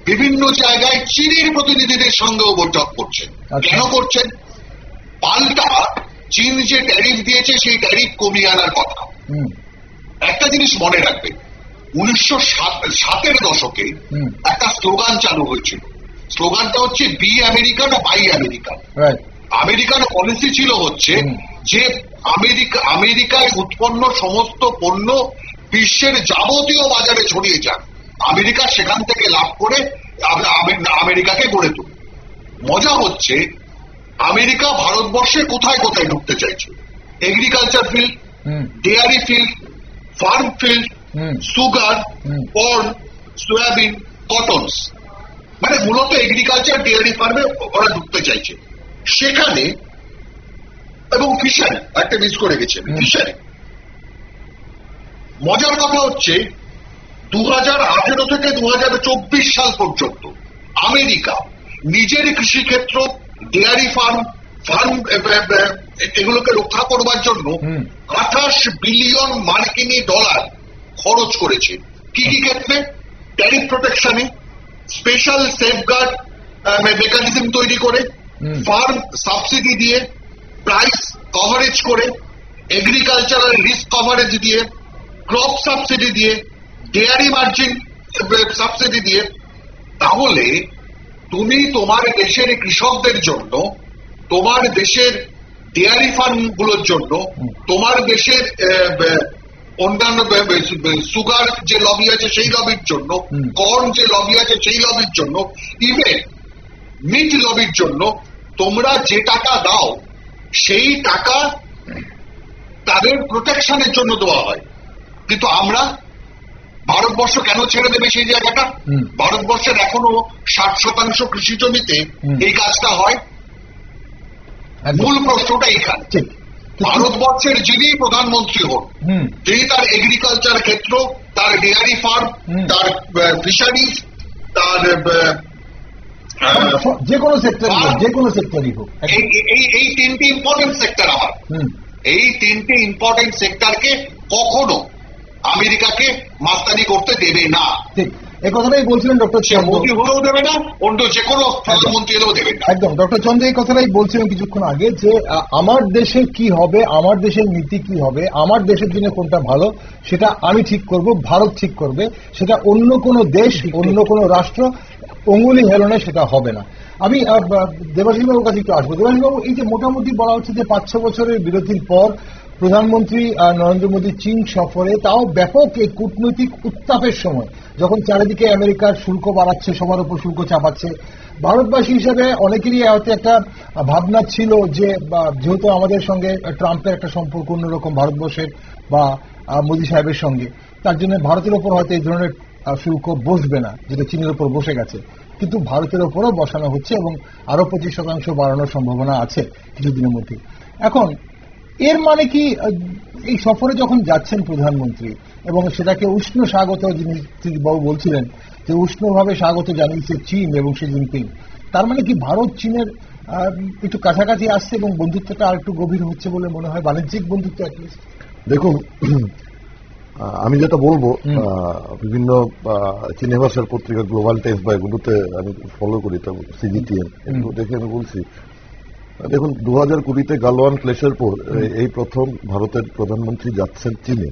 বিভিন্ন জায়গায় চীনের প্রতিনিধিদের সঙ্গেও বৈঠক করছেন। কেন করছেন? পাল্টা চীন যে ট্যারিফ দিয়েছে সেই ট্যারিফ কমিয়ে আনার কথা। একটা জিনিস মনে রাখবে, 1960-এর দশকে একটা স্লোগান চালু হয়েছিল। স্লোগানটা হচ্ছে be American buy American. American policy ছিল হচ্ছে যে আমেরিকায় উৎপন্ন সমস্ত পণ্য বিশ্বের যাবতীয় বাজারে ছড়িয়ে যান, আমেরিকা সেখান থেকে লাভ করে আমেরিকাকে গড়ে তুলবে। মজা হচ্ছে আমেরিকা ভারতবর্ষে কোথায় কোথায় ঢুকতে চাইছে। Agriculture field, dairy field, farm field, sugar, corn, soybean, cottons, মানে মূলত এগ্রিকালচার, ডেয়ারি ফার্মে ওরা ঢুকতে চাইছে। সেখানে এবং ফিশারি একটা মিস করে গেছে, ফিশারি। মজার কথা হচ্ছে 2018 থেকে 2024 সাল পর্যন্ত আমেরিকা নিজের কৃষিক্ষেত্র, ডেয়ারি ফার্ম এগুলোকে রক্ষা করবার জন্য 28 বিলিয়ন মার্কিনী ডলার খরচ করেছে। কি কি ক্ষেত্রে? ট্যারিফ প্রোটেকশনে, স্পেশাল সেফগার্ড মেকানিজম তৈরি করে, ফার্ম সাবসিডি দিয়ে, প্রাইস কভারেজ করে, এগ্রিকালচারাল রিস্ক কভারেজ দিয়ে, ক্রপ সাবসিডি দিয়ে, ডেয়ারি মার্জিন সাবসিডি দিয়ে। তাহলে তুমি তোমার দেশের কৃষকদের জন্য, তোমার দেশের ডেয়ারি ফার্ম গুলোর জন্য, তোমার দেশের অন্যান্য সুগার যে লবি আছে সেই লবির জন্য, কর্ন যে লবি আছে সেই লবির জন্য, ইভেন মিট লবির জন্য তোমরা যে টাকা দাও সেই টাকা তাদের প্রোটেকশনের জন্য দেওয়া হয়। কিন্তু ভারতবর্ষ কেন ছেড়ে দেবে সেই জায়গাটা? ভারতবর্ষের এখনো 60% কৃষি জমিতে এই কাজটা হয়। মূল প্রশ্নটা এখানে। ভারতবর্ষের যিনি প্রধানমন্ত্রী হন, তিনি তার এগ্রিকালচার ক্ষেত্র, তার ডেয়ারি ফার্ম, তার ফিশারিজ, তার যে কোনো সেক্টরই হোক, এই তিনটে ইম্পর্টেন্ট সেক্টর আমার, এই তিনটে ইম্পর্টেন্ট সেক্টরকে কখনো আমেরিকাকে মাস্তানি করতে দেবে না। ঠিক এই কথাটাই বলছিলেন ডক্টর চন্দ্র। মোদী হলেও দেবে না, অন্য যে কোনো প্রধানমন্ত্রী হলেও দেবে না। একদম ডক্টর চন্দ্র এই কথাটাই বলছিলেন কিছুক্ষণ আগে, যে আমার দেশে কি হবে, আমার দেশের নীতি কি হবে, আমার দেশের জন্য কোনটা ভালো সেটা আমি ঠিক করব, ভারত ঠিক করবে, সেটা অন্য কোনো দেশ, অন্য কোনো রাষ্ট্র অঙ্গুলি হেলনে সেটা হবে না। আমি দেবাশিস বাবুর কাছে একটু আসবো। দেবাশিস বাবু, এই যে মোটামুটি বলা হচ্ছে যে 5-6 বছরের বিরতির পর প্রধানমন্ত্রী নরেন্দ্র মোদী চীন সফরে, তাও ব্যাপক এই কূটনৈতিক উত্তাপের সময়, যখন চারিদিকে আমেরিকার শুল্ক বাড়াচ্ছে, সবার উপর শুল্ক চাপাচ্ছে, ভারতবাসী হিসেবে অনেকেরই হয়তো একটা ভাবনা ছিল যে যেহেতু আমাদের সঙ্গে ট্রাম্পের একটা সম্পর্ক অন্যরকম ভারতবর্ষের বা মোদী সাহেবের সঙ্গে, তার জন্য ভারতের ওপর হয়তো এই ধরনের শুল্ক বসবে না, যেটা চীনের ওপর বসে গেছে। কিন্তু ভারতের ওপরও বসানো হচ্ছে এবং আরো 25% বাড়ানোর সম্ভাবনা আছে কিছুদিনের মধ্যে। এখন এর মানে কি, এই সফরে যখন যাচ্ছেন প্রধানমন্ত্রী এবং সেটাকে উষ্ণ স্বাগত, যিনি বাবু বলছিলেন যে উষ্ণভাবে স্বাগত জানিয়েছে চীন এবং শি জিনপিং, তার মানে কি ভারত চীনের একটু কাছাকাছি আসছে এবং বন্ধুত্বটা আর একটু গভীর হচ্ছে বলে মনে হয়, বাণিজ্যিক বন্ধুত্ব অ্যাটলিস্ট? দেখুন, আমি যেটা বলবো, বিভিন্ন চীনা ভাষার পত্রিকা গ্লোবাল টাইমস বা এগুলোতে আমি ফলো করি, সিজিটিএন, এগুলো দেখে আমি বলছি, দেখুন 2020-তে গালওয়ান ক্লেশের পর এই প্রথম ভারতের প্রধানমন্ত্রী যাচ্ছেন চীনে।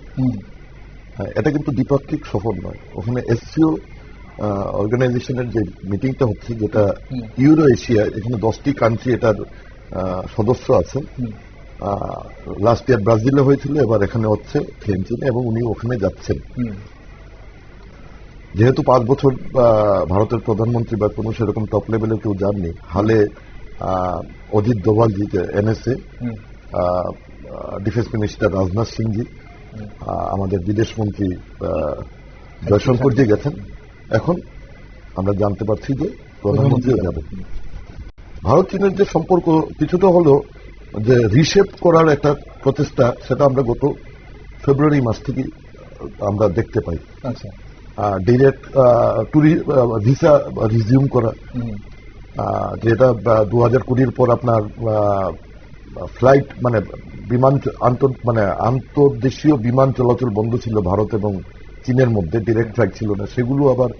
এটা কিন্তু দ্বিপাক্ষিক সফর নয়, ওখানে এসসিও অর্গানাইজেশনের যে মিটিংটা হচ্ছে, যেটা ইউরো এশিয়া, এখানে 10টি কান্ট্রি এটার সদস্য আছেন। লাস্ট ইয়ার ব্রাজিলে হয়েছিল, এবার এখানে হচ্ছে ফিনল্যান্ডে, এবং উনি ওখানে যাচ্ছেন। যেহেতু 5 বছর ভারতের প্রধানমন্ত্রী বা কোনো সেরকম টপ লেভেলে কেউ যাননি, হালে অজিত দোভালজি, এনএসএ ডিফেন্স মিনিস্টার রাজনাথ সিংজি, আমাদের বিদেশমন্ত্রী জয়শঙ্করজি গেছেন, এখন আমরা জানতে পারছি যে প্রধানমন্ত্রীও যাবেন। ভারত চীনের যে সম্পর্ক কিছুটা হলো যে রিশেপ করার একটা প্রচেষ্টা, সেটা আমরা গত ফেব্রুয়ারি মাস থেকে আমরা দেখতে পাই। আচ্ছা, ডিরেক্ট ভিসা রিজিউম করা, যেটা 2020 পর আপনার ফ্লাইট মানে বিমান আন্তর্দেশীয় বিমান চলাচল বন্ধ ছিল ভারত এবং চীনের মধ্যে, ডিরেক্ট ফ্লাইট ছিল না, সেগুলো আবার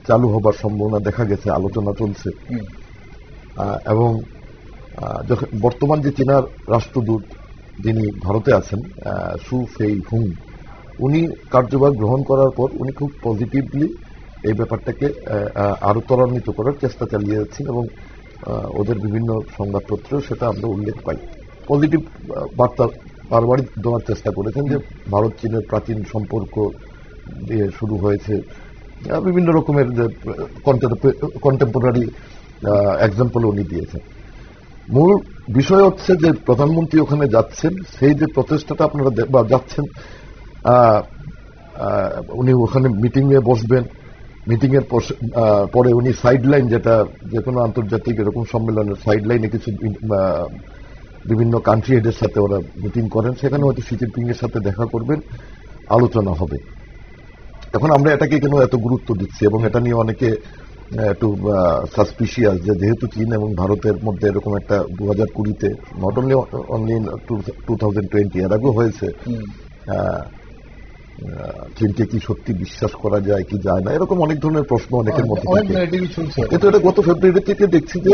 চালু হবার সম্ভাবনা দেখা গেছে, আলোচনা চলছে। এবং বর্তমান যে চীনার রাষ্ট্রদূত যিনি ভারতে আছেন, সু ফেই হুং, উনি কার্যভার গ্রহণ করার পর উনি খুব পজিটিভলি এই ব্যাপারটাকে আরো ত্বরান্বিত করার চেষ্টা চালিয়ে যাচ্ছেন এবং ওদের বিভিন্ন সংবাদপত্রেও সেটা আমরা উল্লেখ পাই। পজিটিভ বার্তা বারবারই দেওয়ার চেষ্টা করেছেন যে ভারত চীনের প্রাচীন সম্পর্ক দিয়ে শুরু হয়েছে, বিভিন্ন রকমের কন্টেম্পোরারি এক্সাম্পল উনি দিয়েছেন। মূল বিষয় হচ্ছে যে প্রধানমন্ত্রী ওখানে যাচ্ছেন, সেই যে প্রচেষ্টাটা আপনারা যাচ্ছেন, উনি ওখানে মিটিং এ বসবেন, মিটিং এর পরে উনি সাইডলাইন, যেটা যে কোনো আন্তর্জাতিক এরকম সম্মেলনের সাইডলাইনে কিছু বিভিন্ন কান্ট্রি হেডের সাথে ওরা মিটিং করেন, সেখানে হয়তো শি জিনপিং এর সাথে দেখা করবেন, আলোচনা হবে। এখন আমরা এটাকে কেন এত গুরুত্ব দিচ্ছি এবং এটা নিয়ে অনেকে একটু সাসপিশিয়াস যে যেহেতু চীন এবং ভারতের মধ্যে এরকম একটা 2020-তে, নট অনলি 2020, এর আগেও হয়েছে, চীনকে কি সত্যি বিশ্বাস করা যায় কি যায় না, এরকম অনেক ধরনের প্রশ্ন অনেকের মধ্যে থাকে। কিন্তু এটা গত ফেব্রুয়ারি থেকে দেখছি যে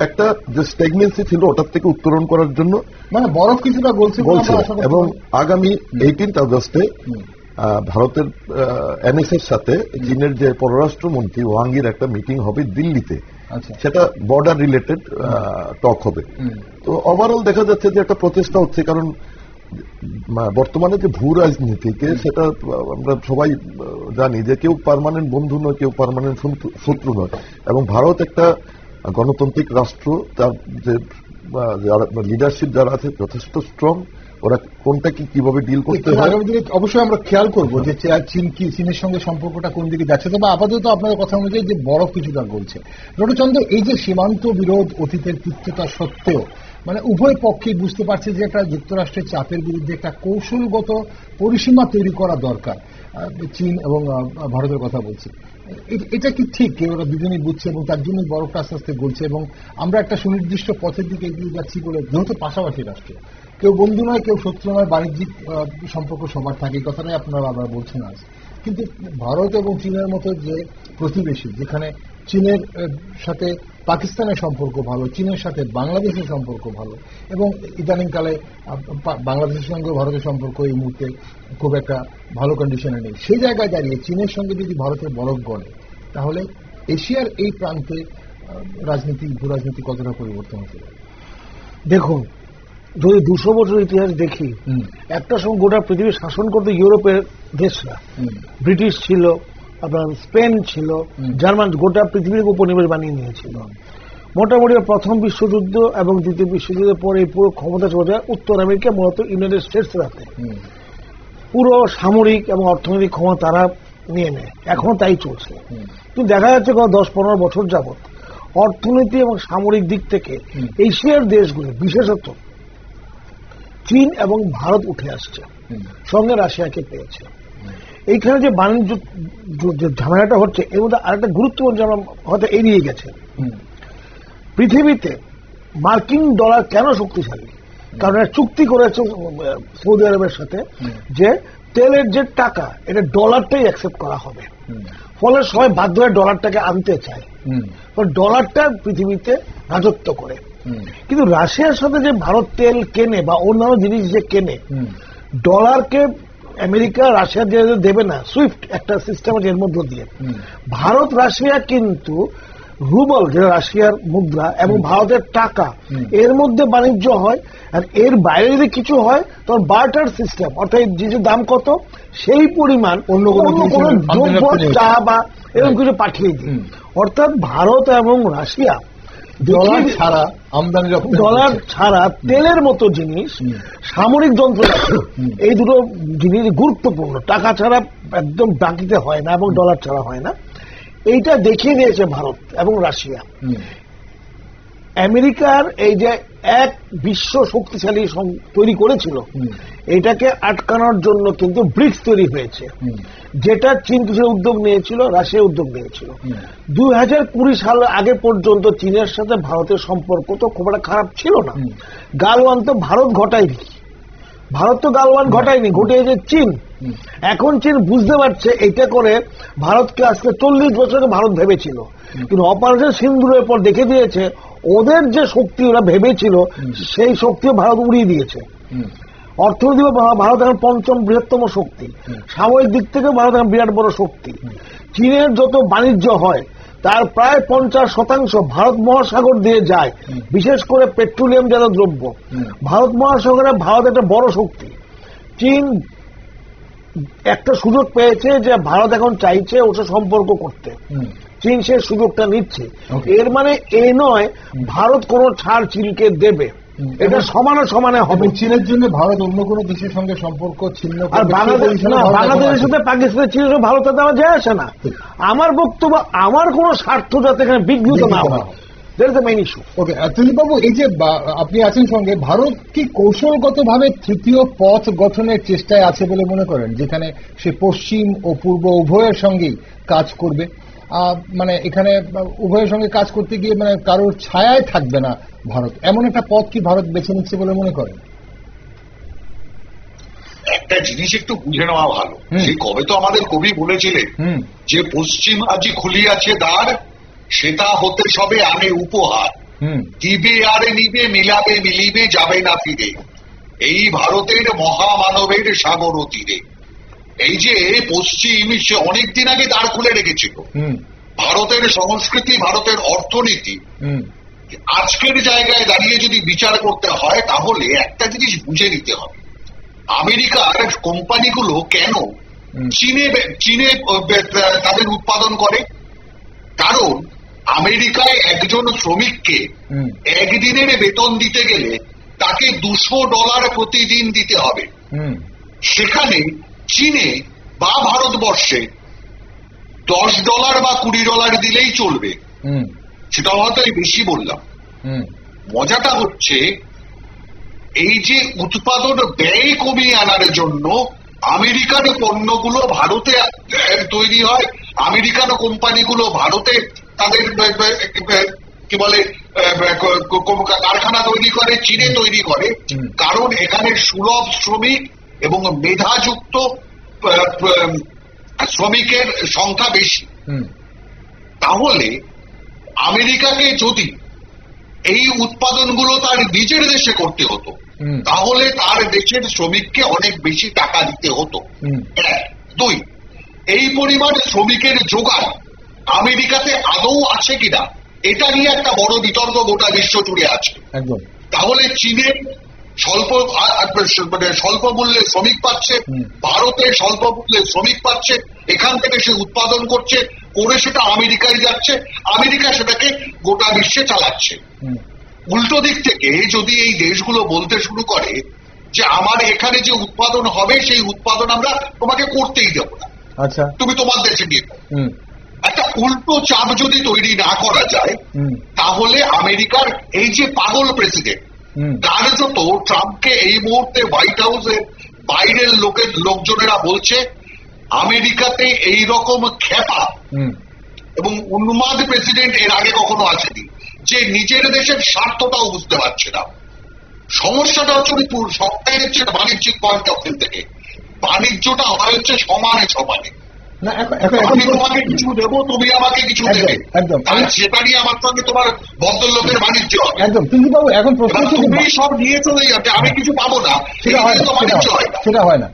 একটা যে স্ট্যাগনেন্সি ছিল ওটার থেকে উত্তরণ করার জন্য মানে বরফ কিছুটা বলছে, এবং আগামী 18 আগস্টে ভারতের এনএসের সাথে চীনের যে পররাষ্ট্রমন্ত্রী ওয়াংয়ের একটা মিটিং হবে দিল্লিতে, সেটা বর্ডার রিলেটেড টক হবে। তো ওভারঅল দেখা যাচ্ছে যে একটা প্রচেষ্টা হচ্ছে, কারণ বর্তমানে যে ভূ রাজনীতিকে সেটা আমরা সবাই জানি যে কেউ পার্মানেন্ট বন্ধু নয়, কেউ পার্মানেন্ট শত্রু নয়, এবং ভারত একটা গণতান্ত্রিক রাষ্ট্র, তার যে লিডারশিপ যারা আছে যথেষ্ট স্ট্রং, ওরা কোনটা কিভাবে ডিল করতে হয় অবশ্যই আমরা খেয়াল করবো যে চীনের সঙ্গে সম্পর্কটা কোন দিকে যাচ্ছে। তবে আপাতত আপনাদের কথা অনুযায়ী যে বরফ কিছুটা বলছে। রণচন্দ্র, এই যে সীমান্ত বিরোধ অতীতের তিক্ততা সত্ত্বেও মানে উভয় পক্ষেই বুঝতে পারছে যে একটা যুক্তরাষ্ট্রের চাপের বিরুদ্ধে একটা কৌশলগত পরিসীমা তৈরি করা দরকার। চীন এবং ভারতের কথা বলছি, এটা কি ঠিক? ওরা দুজনেই বুঝছে এবং তার জন্যই বরফটা আস্তে আস্তে গলছে এবং আমরা একটা সুনির্দিষ্ট পথের দিকে এগিয়ে যাচ্ছি বলে, যেহেতু পাশাপাশি রাষ্ট্র, কেউ বন্ধু নয় কেউ শত্রু নয়, বাণিজ্যিক সম্পর্ক সবার থাকে, এই কথাটাই আপনারা আবার বলছেন আজ। কিন্তু ভারত এবং চীনের মতো যে প্রতিবেশী, যেখানে চীনের সাথে পাকিস্তানের সম্পর্ক ভালো, চীনের সাথে বাংলাদেশের সম্পর্ক ভালো, এবং ইদানিংকালে বাংলাদেশের সঙ্গে ভারতের সম্পর্ক এই মুহূর্তে খুব একটা ভালো কন্ডিশনে নেই, সেই জায়গায় দাঁড়িয়ে চীনের সঙ্গে যদি ভারতের বরফ গড়ে, তাহলে এশিয়ার এই প্রান্তে ভূ রাজনীতি কতটা পরিবর্তন হতে পারে? দেখুন, যদি 200 বছর ইতিহাস দেখি, একটা সময় গোটা পৃথিবী শাসন করতে ইউরোপের দেশরা, ব্রিটিশ ছিল, আপনার স্পেন ছিল, জার্মান, গোটা পৃথিবীর উপনিবেশ বানিয়ে নিয়েছিল। মোটামুটি প্রথম বিশ্বযুদ্ধ এবং দ্বিতীয় বিশ্বযুদ্ধের পরে এই পুরো ক্ষমতা চলে যায় উত্তর আমেরিকা, মূলত ইউনাইটেড স্টেটস রাতে পুরো সামরিক এবং অর্থনৈতিক ক্ষমতা তারা নিয়ে নেয়। এখনো তাই চলছে। কিন্তু দেখা যাচ্ছে গত 10-15 বছর যাবৎ অর্থনীতি এবং সামরিক দিক থেকে এশিয়ার দেশগুলি, বিশেষত চীন এবং ভারত উঠে আসছে, সঙ্গে রাশিয়াকে পেয়েছে। এইখানে যে বাণিজ্য যে ঝামেলাটা হচ্ছে, এর মধ্যে আরেকটা গুরুত্বপূর্ণ ঝামেলা হয়তো এড়িয়ে গেছে। পৃথিবীতে মার্কিন ডলার কেন শক্তিশালী? কারণ এরা চুক্তি করেছে সৌদি আরবের সাথে যে তেলের যে টাকা, এটা ডলারটাই অ্যাকসেপ্ট করা হবে, ফলে সবাই বাধ্য হয়ে ডলারটাকে আনতে চায়, ডলারটা পৃথিবীতে রাজত্ব করে। কিন্তু রাশিয়ার সাথে যে ভারত তেল কেনে বা অন্যান্য জিনিস যে কেনে, ডলারকে আমেরিকা রাশিয়া দেবে না, সুইফট একটা সিস্টেম আছে এর মধ্য দিয়ে। ভারত রাশিয়া কিন্তু রুবল, যেটা রাশিয়ার মুদ্রা, এবং ভারতের টাকা, এর মধ্যে বাণিজ্য হয়। আর এর বাইরে যদি কিছু হয় তখন বার্টার সিস্টেম, অর্থাৎ যে দাম কত সেই পরিমাণ অন্য কোনো দ্রব্য, চা বা এরকম কিছু পাঠিয়ে দিই। অর্থাৎ ভারত এবং রাশিয়া ডলার ছাড়া আমদানি রপ্তানি ডলার করছে। ছাড়া তেলের মতো জিনিস, সামরিক যন্ত্রপাতি, এই দুটো জিনিস গুরুত্বপূর্ণ। টাকা ছাড়া একদম বাকিতে হয় না এবং ডলার ছাড়া হয় না। এইটা দেখিয়ে দিয়েছে ভারত এবং রাশিয়া। আমেরিকার এই যে এক বিশ্ব শক্তিশালী তৈরি করেছিল, এটাকে আটকানোর জন্য কিন্তু ব্রিক্স তৈরি হয়েছে, যেটা চীন কিছু উদ্যোগ নিয়েছিল, রাশিয়া উদ্যোগ নিয়েছিল। 2020 সাল আগে পর্যন্ত চীনের সাথে ভারতের সম্পর্ক তো খুব একটা খারাপ ছিল না। গালওয়ান তো ভারত ঘটায়নি, ভারত তো গালওয়ান ঘটায়নি, ঘটিয়েছে চীন। এখন চীন বুঝতে পারছে এটা করে ভারতকে আজকে 40 বছরে ভারত ভেবেছিল, কিন্তু অপারেশন সিন্দুরের পর দেখে দিয়েছে ওদের যে শক্তি ওরা ভেবেছিল সেই শক্তিও ভারত উড়িয়ে দিয়েছে। অর্থনৈতিক ভারত এখন 5ম বৃহত্তম শক্তি, সামরিক দিক থেকে ভারত এখন বিরাট বড় শক্তি। চীনের যত বাণিজ্য হয় তার প্রায় 50% ভারত মহাসাগর দিয়ে যায়, বিশেষ করে পেট্রোলিয়াম জাতীয় দ্রব্য। ভারত মহাসাগরে ভারত একটা বড় শক্তি। চীন একটা সুযোগ পেয়েছে যে ভারত এখন চাইছে ওর সাথে সম্পর্ক করতে, চীন সে সুযোগটা নিচ্ছে। এর মানে এই নয় ভারত কোনো ছাড় চীনকে দেবে, এটা সমানে সমানে হবে। চীনের জন্য ভারত অন্য কোনো দেশের সঙ্গে সম্পর্ক ছিন্ন আর বাংলাদেশের সাথে পাকিস্তানের চীনের সাথে ভারত তাতে আমার যায় আসে না। আমার বক্তব্য, আমার কোন স্বার্থ যাতে এখানে বিঘ্নিত না হয়, that is the main issue. Okay, Tulip বাবু, এই যে আপনি আছেন সঙ্গে, ভারত কি কৌশলগতভাবে তৃতীয় পথ গঠনের চেষ্টায় আছে বলে মনে করেন, যেখানে সে পশ্চিম ও পূর্ব উভয়ের সঙ্গেই কাজ করবে? মানে এখানে উভয়ের সঙ্গে কাজ করতে গিয়ে মানে কারোর ছায়ায় থাকবে না ভারত, এমন একটা পথ কি ভারত বেছে নিচ্ছে বলে মনে করেন? একটা জিনিস একটু বুঝে নেওয়া ভালো, সেই কবে তো আমাদের কবি বলেছিলেন যে পশ্চিম আজি খুলিয়াছে দ্বার, সেটা হতে সবে আনে উপহার, দিবে আরে নিবে, মিলাবে মিলিবে, যাবে না ফিরে, এই ভারতের মহামানবের সাগর তীরে। এই যে পশ্চিম, সে অনেকদিন আগে দ্বার খুলে রেখেছিল। ভারতের সংস্কৃতি, ভারতের অর্থনীতি আজকের জায়গায় দাঁড়িয়ে যদি বিচার করতে হয় তাহলে একটা জিনিস বুঝে নিতে হবে, আমেরিকার কোম্পানিগুলো কেন চীনে তাদের উৎপাদন করে। কারণ আমেরিকায় একজন শ্রমিককে একদিনের বেতন দিতে গেলে তাকে $200 প্রতিদিন দিতে হবে। সেখানে চীনে বা ভারতবর্ষে $10 বা $20 দিলেই চলবে। সেটা হয়তো আমি বেশি বললাম। মজাটা হচ্ছে এই যে উৎপাদন ব্যয় কমিয়ে আনার জন্য আমেরিকান পণ্যগুলো ভারতে তৈরি হয়, আমেরিকান কোম্পানিগুলো ভারতে তাদের কি বলে কারখানা তৈরি করে, চীনে তৈরি করে, কারণ এখানে সুলভ শ্রমিক এবং মেধাযুক্ত শ্রমিকের সংখ্যা বেশি। তাহলে আমেরিকাকে যদি এই উৎপাদনগুলো তার নিজের দেশে করতে হতো তাহলে তার দেশের শ্রমিককে অনেক বেশি টাকা দিতে হতো। 2, এই পরিমাণ শ্রমিকের জোগান আমেরিকাতে আদৌ আছে কিনা এটা নিয়ে একটা বড় বিতর্ক গোটা বিশ্ব জুড়ে আছে। তাহলে চীনে স্বল্প মূল্যে শ্রমিক পাচ্ছে, ভারতে স্বল্প মূল্যে শ্রমিক পাচ্ছে, এখান থেকে সে উৎপাদন করছে, করে সেটা আমেরিকায় যাচ্ছে, আমেরিকা সেটাকে গোটা বিশ্বে চালাচ্ছে। উল্টো দিক থেকে যদি এই দেশগুলো বলতে শুরু করে যে আমার এখানে যে উৎপাদন হবে সেই উৎপাদন আমরা তোমাকে করতেই দেব না, তুমি তোমার দেশে নিয়ে যাও, একটা উল্টো চাপ যদি তৈরি না করা যায় তাহলে আমেরিকার এই যে পাগল প্রেসিডেন্ট কার্যত ট্রাম্পকে এই মুহূর্তে হোয়াইট হাউসের বাইরের লোকজনেরা বলছে আমেরিকাতে এই রকম খেপা এবং উন্মাদ প্রেসিডেন্ট এর আগে কখনো আসেনি, যে নিজের দেশের স্বার্থটাও বুঝতে পারছে না। সমস্যাটা হচ্ছে সবটাই হচ্ছে বাণিজ্যিক পয়েন্ট অফ ভিউ থেকে, বাণিজ্যটা হয় হচ্ছে সমানে সমানে, আমি তোমাকে কিছু দেবো তুমি আমাকে কিছু দেবে, সেটা নিয়ে আমার সঙ্গে তোমার ভদ্রলোকের বাণিজ্য হবে। তুমি সব নিয়ে চলে যাবে, আমি কিছু পাবো না, সেটা হয় না।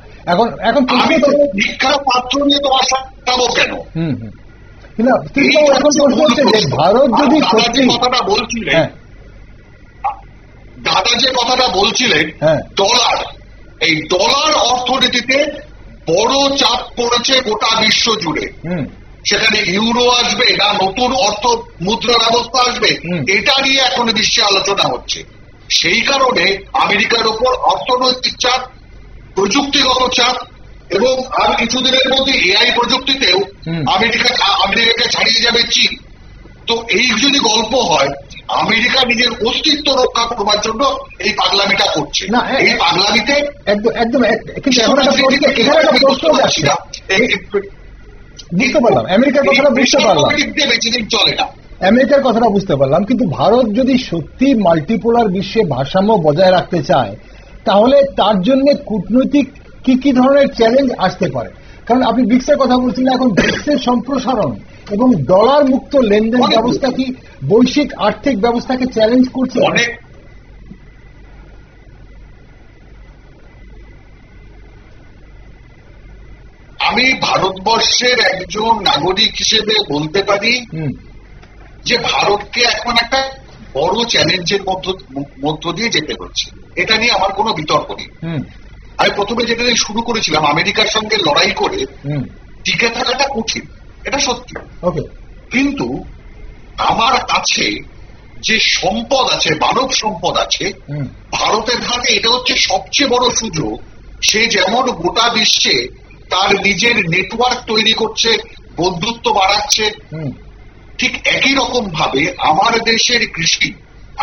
এখন আমি ভিক্ষার পাত্র নিয়ে তোমার সাথে যাবো কেন? ভারত যদি কথাটা বলছিলেন, দাদা যে কথাটা বলছিলেন ডলার, এই ডলার অর্থনীতিতে বড় চাপ পড়েছে গোটা বিশ্ব জুড়ে। সেখানে ইউরো আসবে না নতুন অর্থ মুদ্রা ব্যবস্থা আসবে, এটা নিয়ে এখন বিশ্বে আলোচনা হচ্ছে। সেই কারণে আমেরিকার উপর অর্থনৈতিক চাপ, প্রযুক্তিগত চাপ, এবং আর কিছুদিনের মধ্যে এআই প্রযুক্তিতেও আমেরিকাকে ছাড়িয়ে যাবে চীন। তো এই যদি গল্প হয়, আমেরিকা নিজের অস্তিত্ব রক্ষা করবার জন্য এই পাগলামিটা করছে। না, এই পাগলামিতে একদম একদম কিন্তু এখন একটা প্রশ্ন যাচ্ছে, বুঝতে পারলাম আমেরিকার কথাটা বুঝতে পারলাম, বেশি দিন চলে না। আমেরিকার কথাটা বুঝতে পারলাম, কিন্তু ভারত যদি সত্যি মাল্টিপোলার বিশ্বে ভারসাম্য বজায় রাখতে চায়, তাহলে তার জন্য কূটনৈতিক কি কি ধরনের চ্যালেঞ্জ আসতে পারে? কারণ আপনি ব্রিক্সের কথা বলছিলেন, এখন ব্রিক্সের সম্প্রসারণ এবং ডলার মুক্ত লেনদেন ব্যবস্থা কি বৈশ্বিক আর্থিক ব্যবস্থাকে চ্যালেঞ্জ করছে? অনেক। আমি ভারতবর্ষের একজন নাগরিক হিসেবে বলতে পারি যে ভারতকে এখন একটা বড় চ্যালেঞ্জের মধ্য দিয়ে যেতে হচ্ছে। এটা নিয়ে আমার কোনো বিতর্ক নেই। আমি প্রথমে যেটা দিয়ে শুরু করেছিলাম, আমেরিকার সঙ্গে লড়াই করে টিকে থাকাটা কঠিন, এটা সত্যি। কিন্তু আমার কাছে যে সম্পদ আছে, মানব সম্পদ আছে ভারতের হাতে, এটা হচ্ছে সবচেয়ে বড় সুযোগ। সে যেমন গোটা বিশ্বে তার নিজের নেটওয়ার্ক তৈরি করছে, বন্ধুত্ব বাড়াচ্ছে, ঠিক একই রকম ভাবে আমার দেশের কৃষি,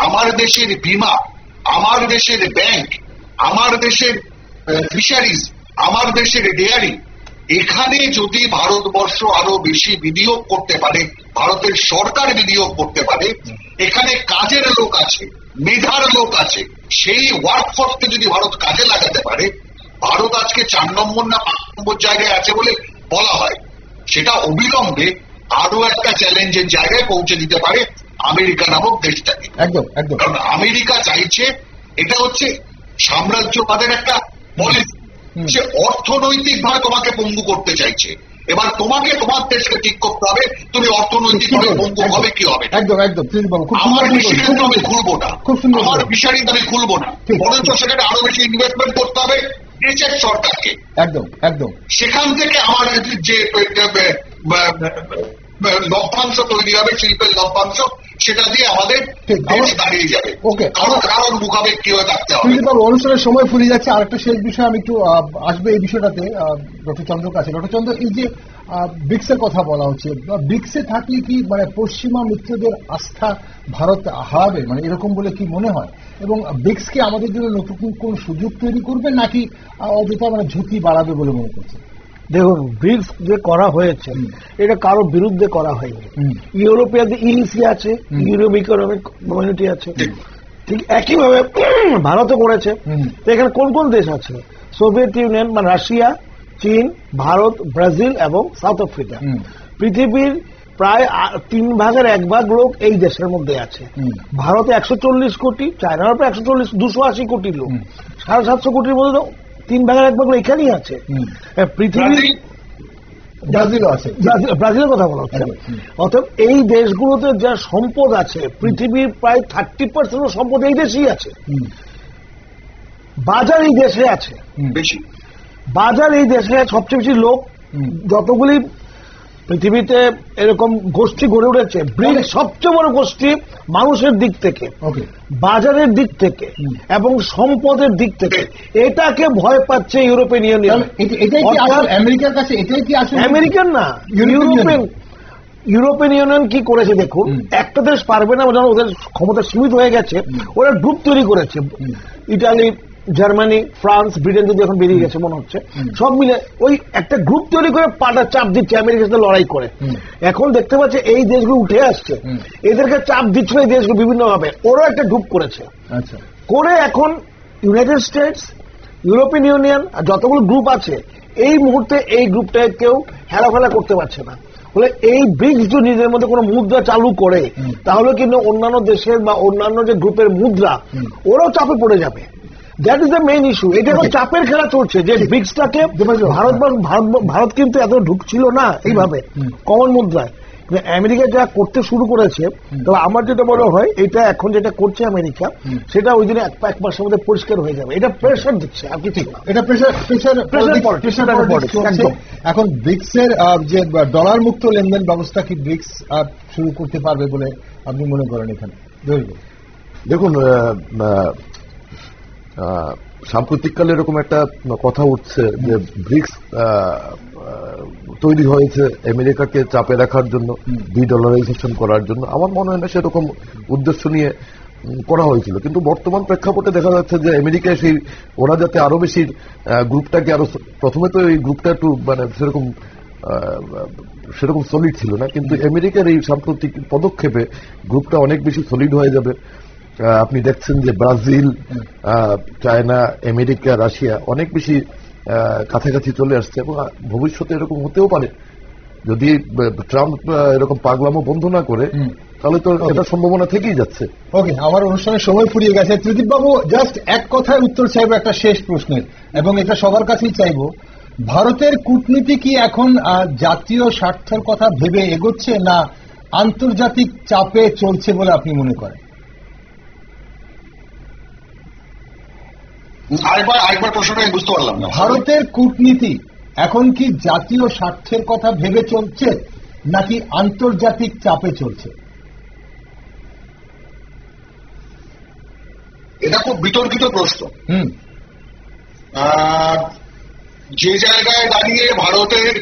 আমার দেশের বীমা, আমার দেশের ব্যাংক, আমার দেশের ফিশারিজ, আমার দেশের ডেয়ারি, এখানে যদি ভারতবর্ষ আরো বেশি বিনিয়োগ করতে পারে, ভারতের সরকার বিনিয়োগ করতে পারে, এখানে কাজের লোক আছে, মেধার লোক আছে, সেই ওয়ার্কফোর্সকে যদি ভারত কাজে লাগাতে পারে, ভারত আজকে 4 নম্বর না 5 নম্বর জায়গায় আছে বলে বলা হয়, সেটা অবিলম্বে আরো একটা চ্যালেঞ্জের জায়গায় পৌঁছে দিতে পারে আমেরিকা নামক দেশটাকে। একদম একদম। কারণ আমেরিকা চাইছে, এটা হচ্ছে সাম্রাজ্যবাদের একটা পলিসি, সে অর্থনৈতিক ভাবে তোমাকে পঙ্গু করতে চাইছে। এবার তোমাকে তোমার দেশকে ঠিক করতে হবে, তুমি অর্থনৈতিক ভাবে পঙ্গু হবে কি হবে। একদম একদম। আমার ফিশারিজ আমি খুলবো না, আমার ফিশারিজ আমি খুলবো না, বরঞ্চ সেখানে আরো বেশি ইনভেস্টমেন্ট করতে হবে দেশের সরকারকে। একদম একদম। সেখান থেকে আমার যে লভ্যাংশ তৈরি হবে, শিল্পের লভ্যাংশ, সেটা দিয়ে আমাদের দেশ দাঁড়িয়ে যাবে। কারণ মুখাবে কি হয়ে থাকতে হবে। অনুষ্ঠানের সময় ফুরিয়ে যাচ্ছে, আরেকটা শেষ বিষয় আমি একটু আসবে এই বিষয়টাতে ডক্টর চন্দ্র কাছে। ডক্টর চন্দ্র, এই যে ব্রিক্সের কথা বলা হচ্ছে, ব্রিক্সে থাকলে কি মানে পশ্চিমা মিত্রদের আস্থা ভারত হারাবে, মানে এরকম বলে কি মনে হয়? এবং ব্রিক্স কি আমাদের জন্য নতুন কোন সুযোগ তৈরি করবে, নাকি অযথা মানে ঝুঁকি বাড়াবে বলে মনে করছে? দেখুন, ব্রিক্স যে করা হয়েছে এটা কারো বিরুদ্ধে করা হয়নি। ইউরোপিয়ানদের ইইসি আছে, ইউরোপ ইকোনমিক কমিউনিটি আছে, ঠিক একইভাবে ভারতও করেছে। তো এখানে কোন কোন দেশ আছে? সোভিয়েত ইউনিয়ন মানে রাশিয়া, চীন, ভারত, ব্রাজিল এবং সাউথ আফ্রিকা। পৃথিবীর প্রায় 1/3 লোক এই দেশের মধ্যে আছে। ভারতে 140 কোটি, চায়নার প্রায় 280 কোটি লোক, 750 কোটির মধ্যে 1/3 এখানেই আছে। পৃথিবীর ব্রাজিলও আছে, ব্রাজিলের কথা বলা হচ্ছে। অর্থাৎ এই দেশগুলোতে যা সম্পদ আছে, পৃথিবীর প্রায় 30% সম্পদ এই দেশেই আছে। বাজার এই দেশে আছে, বাজার এই দেশে সবচেয়ে বেশি লোক, যতগুলি পৃথিবীতে এরকম গোষ্ঠী গড়ে উঠেছে, ব্রিক্স সবচেয়ে বড় গোষ্ঠী মানুষের দিক থেকে, বাজারের দিক থেকে এবং সম্পদের দিক থেকে। এটাকে ভয় পাচ্ছে ইউরোপিয়ান ইউনিয়ন। আমেরিকার কাছে এটাই কি আসলে? আমেরিকান না, ইউরোপিয়ান ইউনিয়ন কি করেছে দেখুন, একটা দেশ পারবে না, ওদের ক্ষমতা সীমিত হয়ে গেছে, ওরা গ্রুপ তৈরি করেছে। ইটালি, জার্মানি, ফ্রান্স, ব্রিটেন যদি এখন বেরিয়ে গেছে মনে হচ্ছে, সব মিলে ওই একটা গ্রুপ তৈরি করে পাটা চাপ দিচ্ছে আমেরিকার সাথে লড়াই করে। এখন দেখতে পাচ্ছে এই দেশগুলো উঠে আসছে, এদেরকে চাপ দিচ্ছে এই দেশগুলো বিভিন্ন ভাবে, ওরা একটা গ্রুপ করেছে। করে এখন ইউনাইটেড স্টেটস, ইউরোপিয়ান ইউনিয়ন আর যতগুলো গ্রুপ আছে, এই মুহূর্তে এই গ্রুপটাকে কেউ হেলাফেলা করতে পারছে না। বলে এই ব্রিক্স যদি নিজের মধ্যে কোনো মুদ্রা চালু করে, তাহলে কিন্তু অন্যান্য দেশের বা অন্যান্য যে গ্রুপের মুদ্রা, ওরাও চাপে পড়ে যাবে। That is the main issue. এটা এখন চাপের খেলা চলছে যে ব্রিক্সটাকে ভারত কিন্তু এত ঢুকছিল না এইভাবে কমন মুদ্রায়, কিন্তু আমেরিকা যা করতে শুরু করেছে, তবে আমার যেটা মনে হয় এটা এখন যেটা করছে আমেরিকা, সেটা ওই দিনে এক মাসের মধ্যে পরিষ্কার হয়ে যাবে। এটা প্রেশার দিচ্ছে, আর কিছু না। এটা এখন ব্রিক্স এর যে ডলার মুক্ত লেনদেন ব্যবস্থা কি ব্রিক্স শুরু করতে পারবে বলে আপনি মনে করেন? এখানে দেখুন, সাম্প্রতিককালে এরকম একটা কথা উঠছে যে ব্রিক্স তৈরি হয়েছে আমেরিকাকে চাপে রাখার জন্য, ডলারাইজেশন করার জন্য। আমার মনে হয় না সেরকম উদ্দেশ্য নিয়ে করা হয়েছিল, কিন্তু বর্তমান প্রেক্ষাপটে দেখা যাচ্ছে যে আমেরিকায় সেই ওরা যাতে আরো বেশি গ্রুপটাকে আরো, প্রথমে তো এই গ্রুপটা একটু মানে সেরকম সলিড ছিল না, কিন্তু আমেরিকার এই সাম্প্রতিক পদক্ষেপে গ্রুপটা অনেক বেশি সলিড হয়ে যাবে। আপনি দেখছেন যে ব্রাজিল, চায়না, আমেরিকা, রাশিয়া অনেক বেশি কাছাকাছি চলে আসছে, এবং ভবিষ্যতে এরকম হতেও পারে যদি ট্রাম্প এরকম পাগলামো বন্ধ না করে, তাহলে তো এটা সম্ভাবনা থেকেই যাচ্ছে। ওকে, আমার অনুষ্ঠানের সময় ফুরিয়ে গেছে। ত্রিদীপ বাবু, জাস্ট এক কথায় উত্তর চাইবো একটা শেষ প্রশ্নের, এবং এটা সবার কাছেই চাইবো। ভারতের কূটনীতি কি এখন জাতীয় স্বার্থের কথা ভেবে এগোচ্ছে, না আন্তর্জাতিক চাপে চলছে বলে আপনি মনে করেন? আরেকবার প্রশ্নটা আমি বুঝতে পারলাম না। ভারতের কূটনীতি এখন কি জাতীয় স্বার্থের কথা ভেবে চলছে, নাকি আন্তর্জাতিক চাপে চলছে? এটা খুব বিতর্কিত প্রশ্ন। যে জায়গায় দাঁড়িয়ে ভারতের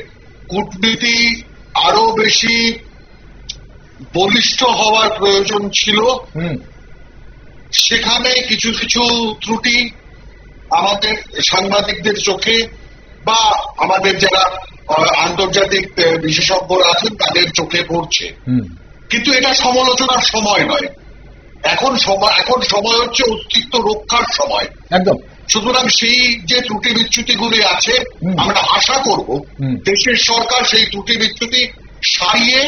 কূটনীতি আরো বেশি বলিষ্ঠ হওয়ার প্রয়োজন ছিল, সেখানে কিছু কিছু ত্রুটি আমাদের সাংবাদিকদের চোখে বা আমাদের যারা আন্তর্জাতিক বিশেষজ্ঞরা আছেন তাদের চোখে পড়ছে, কিন্তু এটা সমালোচনার সময় নয়। এখন সময় হচ্ছে অস্তিত্ব রক্ষার সময়। একদম। সুতরাং সেই যে ত্রুটি বিচ্যুতিগুলি আছে, আমরা আশা করব দেশের সরকার সেই ত্রুটি বিচ্যুতি সারিয়ে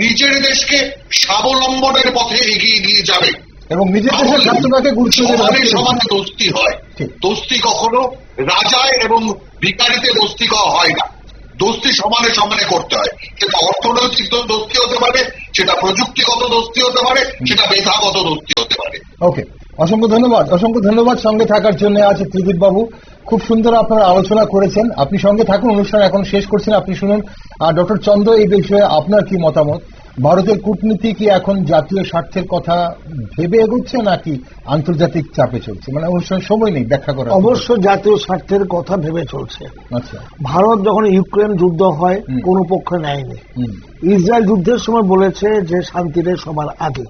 নিজের দেশকে স্বাবলম্বনের পথে এগিয়ে নিয়ে যাবে, এবং নিজের দেশের স্বার্থটাকে গুরুত্ব দেবে। সমানে দোস্তি হয়, দোস্তি কখনো রাজায় এবং ভিখারিতে দোস্তি হয় না, দোস্তি সমানে সমানে করতে হয়। সেটা অর্থনৈতিক দোস্তি হতে পারে, সেটা প্রযুক্তিগত দোস্তি হতে পারে, সেটা মেধাগত দোস্তি হতে পারে। ওকে, অসংখ্য ধন্যবাদ সঙ্গে থাকার জন্য। আছে ত্রিদীপ বাবু, খুব সুন্দর আপনারা আলোচনা করেছেন। আপনি সঙ্গে থাকুন, অনুষ্ঠান এখন শেষ করছেন। আপনি শুনুন ডক্টর চন্দ্র, এই বিষয়ে আপনার কি মতামত? ভারতের কূটনীতি কি এখন জাতীয় স্বার্থের কথা ভেবে এগোচ্ছে, নাকি আন্তর্জাতিক চাপে চলছে? মানে অনুষ্ঠানের সময় নেই ব্যাখ্যা করা। অবশ্য জাতীয় স্বার্থের কথা ভেবে চলছে। আচ্ছা, ভারত যখন ইউক্রেন যুদ্ধ হয় কোন পক্ষ নেয়নি। ইসরায়েল যুদ্ধের সময় বলেছে যে শান্তিরে সবার আগে।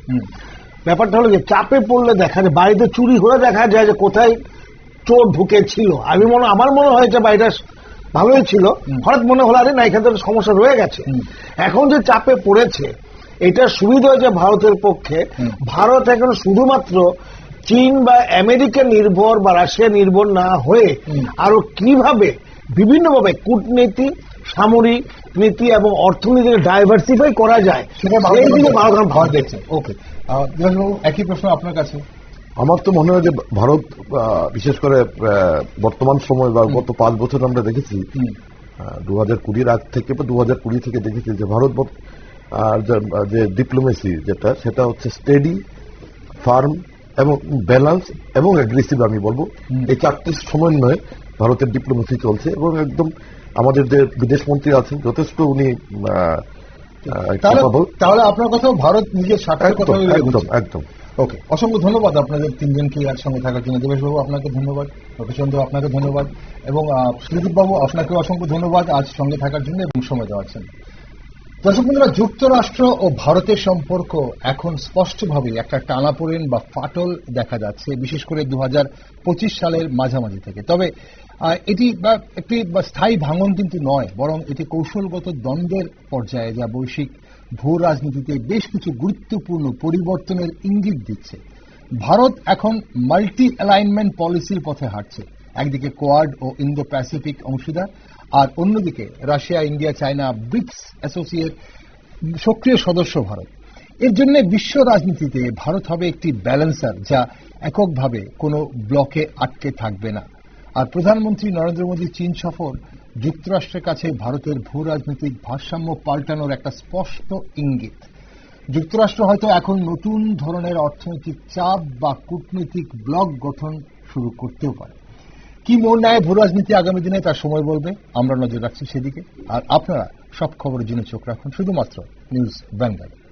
ব্যাপারটা হলো যে চাপে পড়লে দেখা যায়, বাড়িতে চুরি হলে দেখা যায় যে কোথায় চোর ঢুকেছিল। আমার মনে হয়েছে বাড়িটা ভালোই ছিল, হঠাৎ মনে হলো আরে না, এখানে তো সমস্যা রয়ে গেছে। এখন যে চাপে পড়েছে, এটা সুবিধা হয়েছে ভারতের পক্ষে। ভারত এখন শুধুমাত্র চীন বা আমেরিকা নির্ভর বা রাশিয়া নির্ভর না হয়ে আরো কিভাবে বিভিন্নভাবে কূটনীতি, সামরিক নীতি এবং অর্থনীতিকে ডাইভার্সিফাই করা যায়, সেটা ভারত দেখছে। ওকে, একই প্রশ্ন আপনার কাছে। আমার তো মনে হয় যে ভারত, বিশেষ করে বর্তমান সময় বা গত 5 বছর আমরা দেখেছি, 2020 আগ থেকে বা 2020 থেকে দেখেছি যে ভারত যে ডিপ্লোমেসি যেটা, সেটা হচ্ছে স্টেডি, ফার্ম এবং ব্যালান্স এবং অ্যাগ্রেসিভ। আমি বলবো এই 4টি সমন্বয়ে ভারতের ডিপ্লোমেসি চলছে, এবং একদম আমাদের যে বিদেশমন্ত্রী আছেন যথেষ্ট উনি। তাহলে আপনার কথা ভারত নিজের স্বার্থের কথা একদম। ওকে, অসংখ্য ধন্যবাদ আপনাদের তিনজনকে আর সঙ্গে থাকার জন্য। দেবেশবাবু আপনাকে ধন্যবাদ, প্রফেসর আপনাকে ধন্যবাদ, এবং সুদীপ বাবু আপনাকে অসংখ্য ধন্যবাদ আজ সঙ্গে থাকার জন্য এবং সময় দেওয়ার জন্য। দর্শক বন্ধুরা, যুক্তরাষ্ট্র ও ভারতের সম্পর্ক এখন স্পষ্টভাবে একটা টানাপোড়েন বা ফাটল দেখা যাচ্ছে, বিশেষ করে 2025 সালের মাঝামাঝি থেকে। তবে এটি একটি স্থায়ী ভাঙন কিন্তু নয়, বরং এটি কৌশলগত দ্বন্দ্বের পর্যায়ে যা বৈশ্বিক ভূ রাজনীতিতে বেশ কিছু গুরুত্বপূর্ণ পরিবর্তনের ইঙ্গিত দিচ্ছে। ভারত এখন মাল্টি অ্যালাইনমেন্ট পলিসির পথে হাঁটছে। একদিকে কোয়াড ও ইন্দো প্যাসিফিক অংশীদার, আর অন্যদিকে Russia, India, China, BRICS associate সক্রিয় সদস্য ভারত। এর জন্য বিশ্ব রাজনীতিতে ভারত হবে একটি ব্যালেন্সার, যা এককভাবে কোনো ব্লকে আটকে থাকবে না। আর প্রধানমন্ত্রী নরেন্দ্র মোদীর চীন সফর যুক্তরাষ্ট্রের কাছে ভারতের ভূ রাজনৈতিক ভারসাম্য পাল্টানোর একটা স্পষ্ট ইঙ্গিত। যুক্তরাষ্ট্র হয়তো এখন নতুন ধরনের অর্থনৈতিক চাপ বা কূটনৈতিক ব্লক গঠন শুরু করতেও পারে। কি মোড় নেয় ভূ রাজনীতি আগামী দিনে তার সময় বলবে। আমরা নজর রাখছি সেদিকে। আর আপনারা সব খবরের জন্য চোখ রাখুন শুধুমাত্র নিউজ বেঙ্গল।